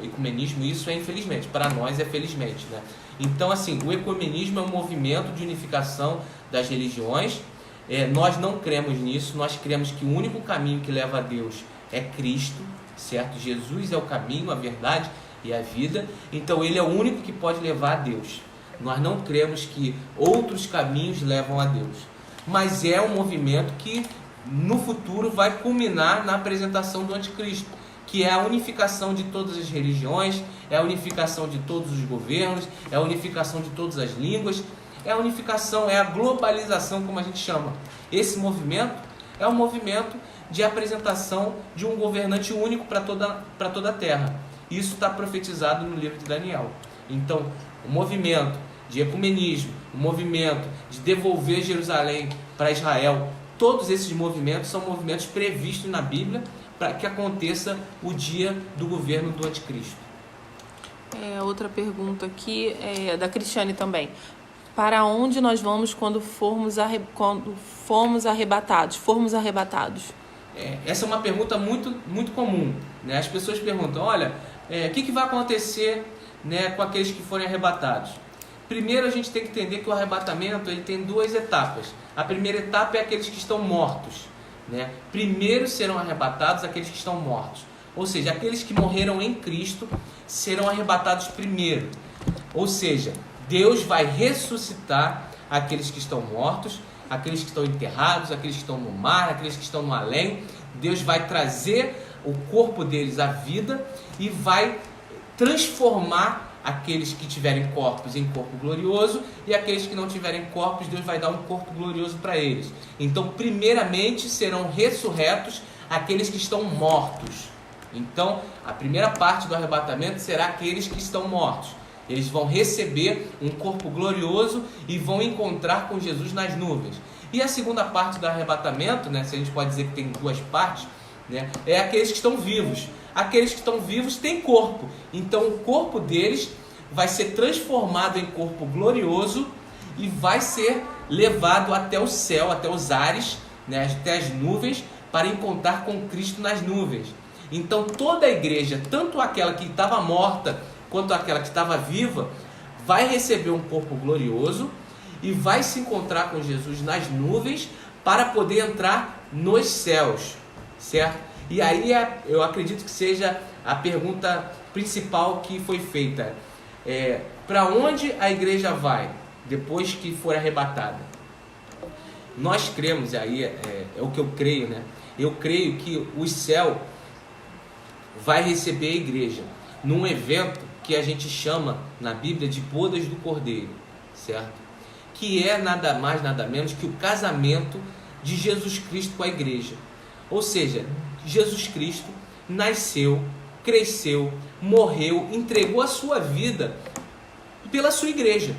ecumenismo, isso é infelizmente. Para nós é felizmente, né? Então, assim, o ecumenismo é um movimento de unificação das religiões. Nós não cremos nisso. Nós cremos que o único caminho que leva a Deus é Cristo, certo? Jesus é o caminho, a verdade e a vida. Então, Ele é o único que pode levar a Deus. Nós não cremos que outros caminhos levam a Deus. Mas é um movimento que no futuro vai culminar na apresentação do anticristo, que é a unificação de todas as religiões, é a unificação de todos os governos, é a unificação de todas as línguas, é a unificação, é a globalização, como a gente chama. Esse movimento é um movimento de apresentação de um governante único para toda a terra. Isso está profetizado no livro de Daniel. Então, o movimento de ecumenismo, o movimento de devolver Jerusalém para Israel, todos esses movimentos são movimentos previstos na Bíblia para que aconteça o dia do governo do anticristo. Outra pergunta aqui é da Cristiane também. Para onde nós vamos quando formos arrebatados? Essa é uma pergunta muito, muito comum, né? As pessoas perguntam, olha, o que vai acontecer, né, com aqueles que forem arrebatados? Primeiro a gente tem que entender que o arrebatamento ele tem duas etapas. A primeira etapa é aqueles que estão mortos, né? Primeiro serão arrebatados aqueles que estão mortos. Ou seja, aqueles que morreram em Cristo serão arrebatados primeiro. Ou seja, Deus vai ressuscitar aqueles que estão mortos, aqueles que estão enterrados, aqueles que estão no mar, aqueles que estão no além. Deus vai trazer o corpo deles à vida e vai transformar aqueles que tiverem corpos em corpo glorioso, e aqueles que não tiverem corpos, Deus vai dar um corpo glorioso para eles. Então, primeiramente serão ressurretos aqueles que estão mortos. Então, a primeira parte do arrebatamento será aqueles que estão mortos. Eles vão receber um corpo glorioso e vão encontrar com Jesus nas nuvens. E a segunda parte do arrebatamento, né, se a gente pode dizer que tem duas partes, né, é aqueles que estão vivos. Aqueles que estão vivos têm corpo, então o corpo deles vai ser transformado em corpo glorioso e vai ser levado até o céu, até os ares, né, até as nuvens, para encontrar com Cristo nas nuvens. Então toda a igreja, tanto aquela que estava morta quanto aquela que estava viva, vai receber um corpo glorioso e vai se encontrar com Jesus nas nuvens para poder entrar nos céus, certo? E aí eu acredito que seja a pergunta principal que foi feita. Para onde a igreja vai depois que for arrebatada? Nós cremos, aí é o que eu creio, né? Eu creio que o céu vai receber a igreja num evento que a gente chama na Bíblia de bodas do Cordeiro, certo? Que é nada mais, nada menos que o casamento de Jesus Cristo com a igreja. Ou seja, Jesus Cristo nasceu, cresceu, morreu, entregou a sua vida pela sua igreja.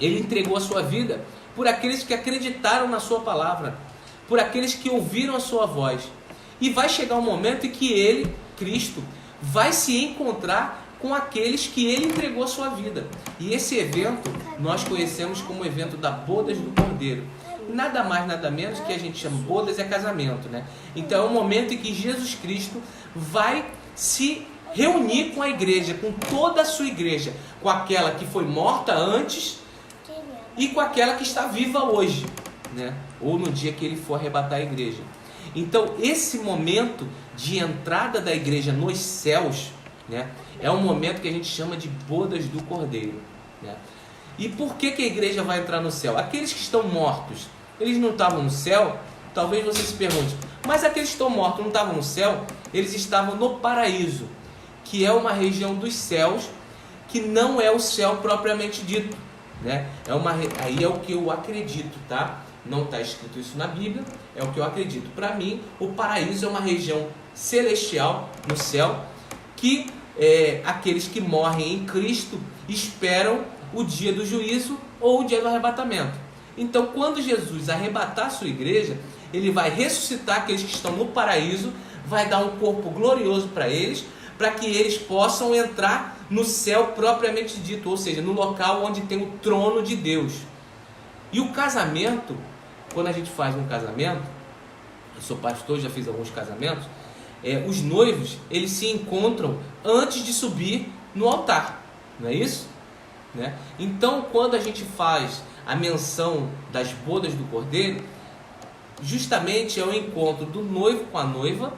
Ele entregou a sua vida por aqueles que acreditaram na sua palavra, por aqueles que ouviram a sua voz. E vai chegar um momento em que ele, Cristo, vai se encontrar com aqueles que ele entregou a sua vida. E esse evento nós conhecemos como o evento da bodas do Cordeiro. Nada mais, nada menos que a gente chama bodas é casamento, né? Então é o momento em que Jesus Cristo vai se reunir com a igreja, com toda a sua igreja, com aquela que foi morta antes e com aquela que está viva hoje, né? Ou no dia que ele for arrebatar a igreja. Então esse momento de entrada da igreja nos céus, né, é um momento que a gente chama de bodas do Cordeiro, né? E por que a igreja vai entrar no céu? Aqueles que estão mortos, eles não estavam no céu? Talvez você se pergunte, mas aqueles que estão mortos não estavam no céu? Eles estavam no paraíso, que é uma região dos céus, que não é o céu propriamente dito, né? Aí é o que eu acredito, tá? Não está escrito isso na Bíblia, é o que eu acredito. Para mim, o paraíso é uma região celestial no céu, que aqueles que morrem em Cristo esperam o dia do juízo ou o dia do arrebatamento. Então, quando Jesus arrebatar a sua igreja, ele vai ressuscitar aqueles que estão no paraíso, vai dar um corpo glorioso para eles, para que eles possam entrar no céu propriamente dito, ou seja, no local onde tem o trono de Deus. E o casamento, quando a gente faz um casamento, eu sou pastor, já fiz alguns casamentos, os noivos, eles se encontram antes de subir no altar, não é isso? Né? Então, quando a gente faz a menção das bodas do Cordeiro, justamente é o encontro do noivo com a noiva,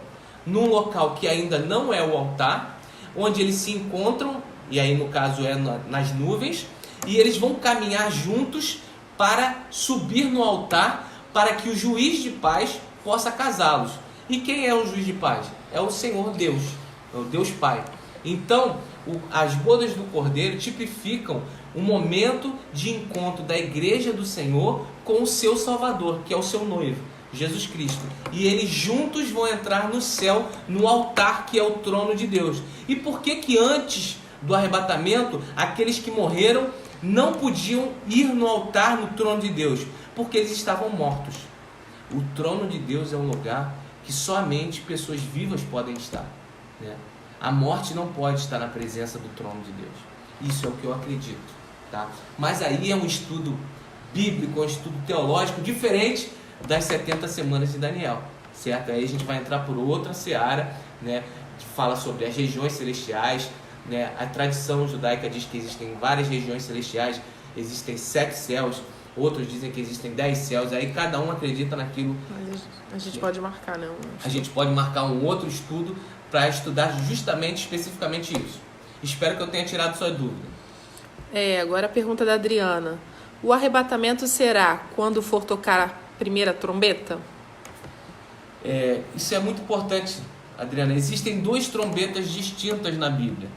num local que ainda não é o altar, onde eles se encontram, e aí no caso é nas nuvens, e eles vão caminhar juntos para subir no altar, para que o juiz de paz possa casá-los. E quem é o juiz de paz? É o Senhor Deus, é o Deus Pai. Então, as bodas do Cordeiro tipificam o momento de encontro da igreja do Senhor com o seu Salvador, que é o seu noivo, Jesus Cristo. E eles juntos vão entrar no céu, no altar que é o trono de Deus. E por que antes do arrebatamento, aqueles que morreram não podiam ir no altar, no trono de Deus? Porque eles estavam mortos. O trono de Deus é um lugar que somente pessoas vivas podem estar, né? A morte não pode estar na presença do trono de Deus. Isso é o que eu acredito, tá? Mas aí é um estudo bíblico, um estudo teológico diferente das 70 semanas de Daniel, certo? Aí a gente vai entrar por outra seara, né? Que fala sobre as regiões celestiais, né? A tradição judaica diz que existem várias regiões celestiais, existem 7 céus, outros dizem que existem 10 céus, aí cada um acredita naquilo. Mas a gente pode marcar, né? A gente pode marcar um outro estudo para estudar justamente, especificamente isso. Espero que eu tenha tirado sua dúvida. Agora a pergunta da Adriana. O arrebatamento será quando for tocar a primeira trombeta? Isso é muito importante, Adriana. Existem 2 trombetas distintas na Bíblia.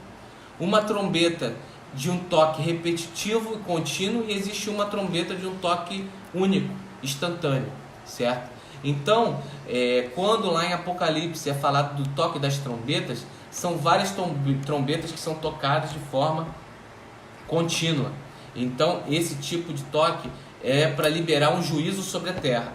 Uma trombeta de um toque repetitivo e contínuo, e existe uma trombeta de um toque único, instantâneo, certo? Então, quando lá em Apocalipse é falado do toque das trombetas, são várias trombetas que são tocadas de forma contínua. Então, esse tipo de toque é para liberar um juízo sobre a terra.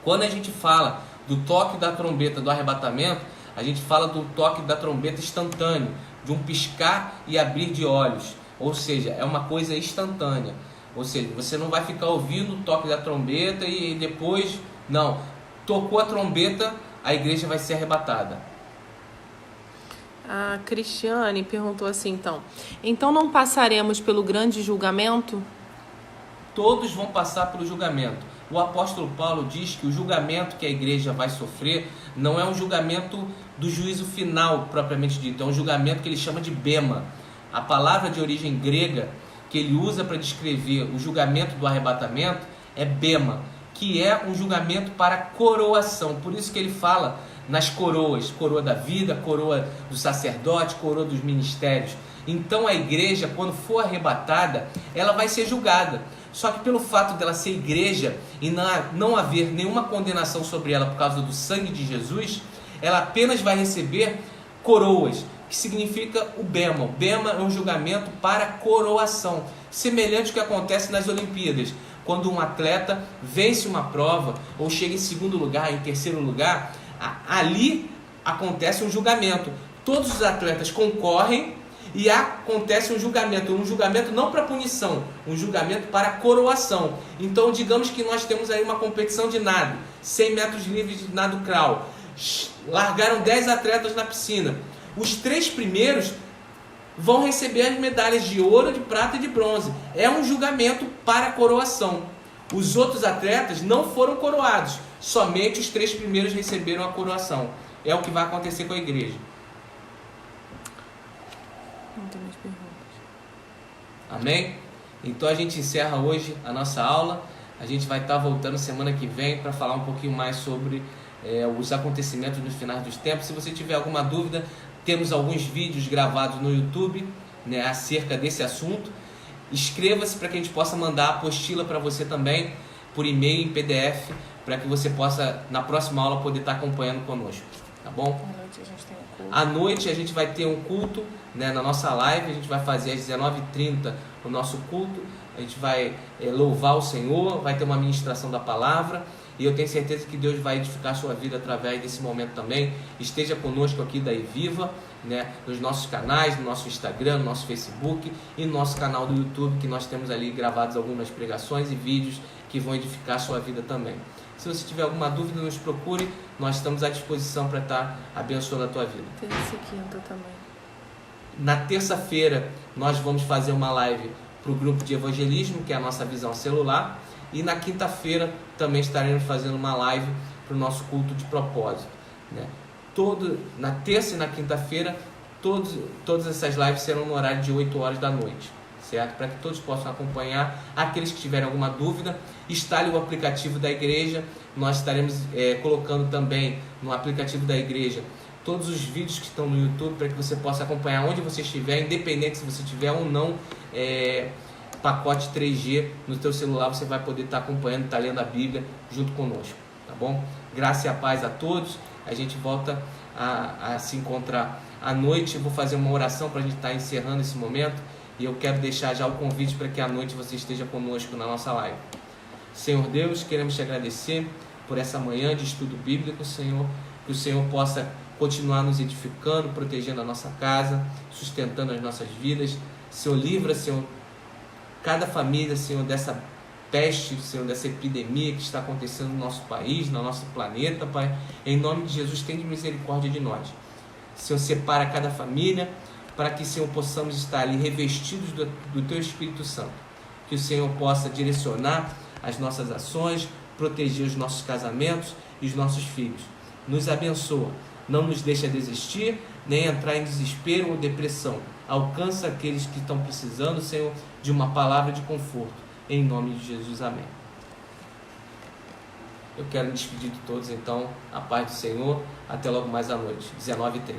Quando a gente fala do toque da trombeta do arrebatamento, a gente fala do toque da trombeta instantâneo, de um piscar e abrir de olhos, ou seja, é uma coisa instantânea. Ou seja, você não vai ficar ouvindo o toque da trombeta e depois, não, tocou a trombeta, a igreja vai ser arrebatada. A Cristiane perguntou assim, então não passaremos pelo grande julgamento? Todos vão passar pelo julgamento. O apóstolo Paulo diz que o julgamento que a igreja vai sofrer não é um julgamento do juízo final propriamente dito, é um julgamento que ele chama de bema. A palavra de origem grega que ele usa para descrever o julgamento do arrebatamento é bema, que é um julgamento para coroação. Por isso que ele fala nas coroas, coroa da vida, coroa do sacerdote, coroa dos ministérios. Então a igreja, quando for arrebatada, ela vai ser julgada. Só que pelo fato dela ser igreja e não haver nenhuma condenação sobre ela por causa do sangue de Jesus, ela apenas vai receber coroas, que significa o bema. O bema é um julgamento para coroação, semelhante ao que acontece nas Olimpíadas. Quando um atleta vence uma prova ou chega em segundo lugar, em terceiro lugar, ali acontece um julgamento. Todos os atletas concorrem e acontece um julgamento não para punição, um julgamento para coroação. Então, digamos que nós temos aí uma competição de nado, 100 metros livres de nado crawl. Largaram 10 atletas na piscina. Os 3 primeiros vão receber as medalhas de ouro, de prata e de bronze. É um julgamento para coroação. Os outros atletas não foram coroados, somente os 3 primeiros receberam a coroação. É o que vai acontecer com a igreja. Não tem mais perguntas. Amém? Então a gente encerra hoje a nossa aula. A gente vai estar voltando semana que vem para falar um pouquinho mais sobre os acontecimentos nos finais dos tempos. Se você tiver alguma dúvida, temos alguns vídeos gravados no YouTube, né, acerca desse assunto. Inscreva-se para que a gente possa mandar a apostila para você também, por e-mail, em PDF, para que você possa, na próxima aula, poder estar acompanhando conosco. Tá bom? À noite a gente tem um culto. À noite a gente vai ter um culto, né, na nossa live, a gente vai fazer às 19h30 o nosso culto, a gente vai louvar o Senhor, vai ter uma ministração da palavra, e eu tenho certeza que Deus vai edificar a sua vida através desse momento também. Esteja conosco aqui da Eviva, né, nos nossos canais, no nosso Instagram, no nosso Facebook e no nosso canal do YouTube, que nós temos ali gravados algumas pregações e vídeos que vão edificar a sua vida também. Se você tiver alguma dúvida, nos procure, nós estamos à disposição para estar abençoando a tua vida. Terça e quinta também. Na terça-feira nós vamos fazer uma live para o grupo de evangelismo, que é a nossa visão celular, e na quinta-feira também estaremos fazendo uma live para o nosso culto de propósito, né? Na terça e na quinta-feira, todas essas lives serão no horário de 8 horas da noite, certo? Para que todos possam acompanhar. Aqueles que tiverem alguma dúvida, instale o aplicativo da igreja. Nós estaremos colocando também no aplicativo da igreja todos os vídeos que estão no YouTube, para que você possa acompanhar onde você estiver, independente se você tiver ou não pacote 3G no teu celular, você vai poder estar acompanhando, estar lendo a Bíblia junto conosco, tá bom? Graça e a paz a todos. A gente volta a se encontrar à noite. Eu vou fazer uma oração para a gente estar encerrando esse momento, e eu quero deixar já o convite para que à noite você esteja conosco na nossa live. Senhor Deus, queremos te agradecer por essa manhã de estudo bíblico, Senhor, que o Senhor possa continuar nos edificando, protegendo a nossa casa, sustentando as nossas vidas. Senhor, livra, Senhor, cada família, Senhor, dessa peste, Senhor, dessa epidemia que está acontecendo no nosso país, no nosso planeta, Pai. Em nome de Jesus, tenha misericórdia de nós. Senhor, separa cada família, para que, Senhor, possamos estar ali revestidos do Teu Espírito Santo. Que o Senhor possa direcionar as nossas ações, proteger os nossos casamentos e os nossos filhos. Nos abençoa, não nos deixa desistir, nem entrar em desespero ou depressão. Alcança aqueles que estão precisando, Senhor, de uma palavra de conforto. Em nome de Jesus, amém. Eu quero me despedir de todos, então, a paz do Senhor. Até logo mais à noite, 19h30.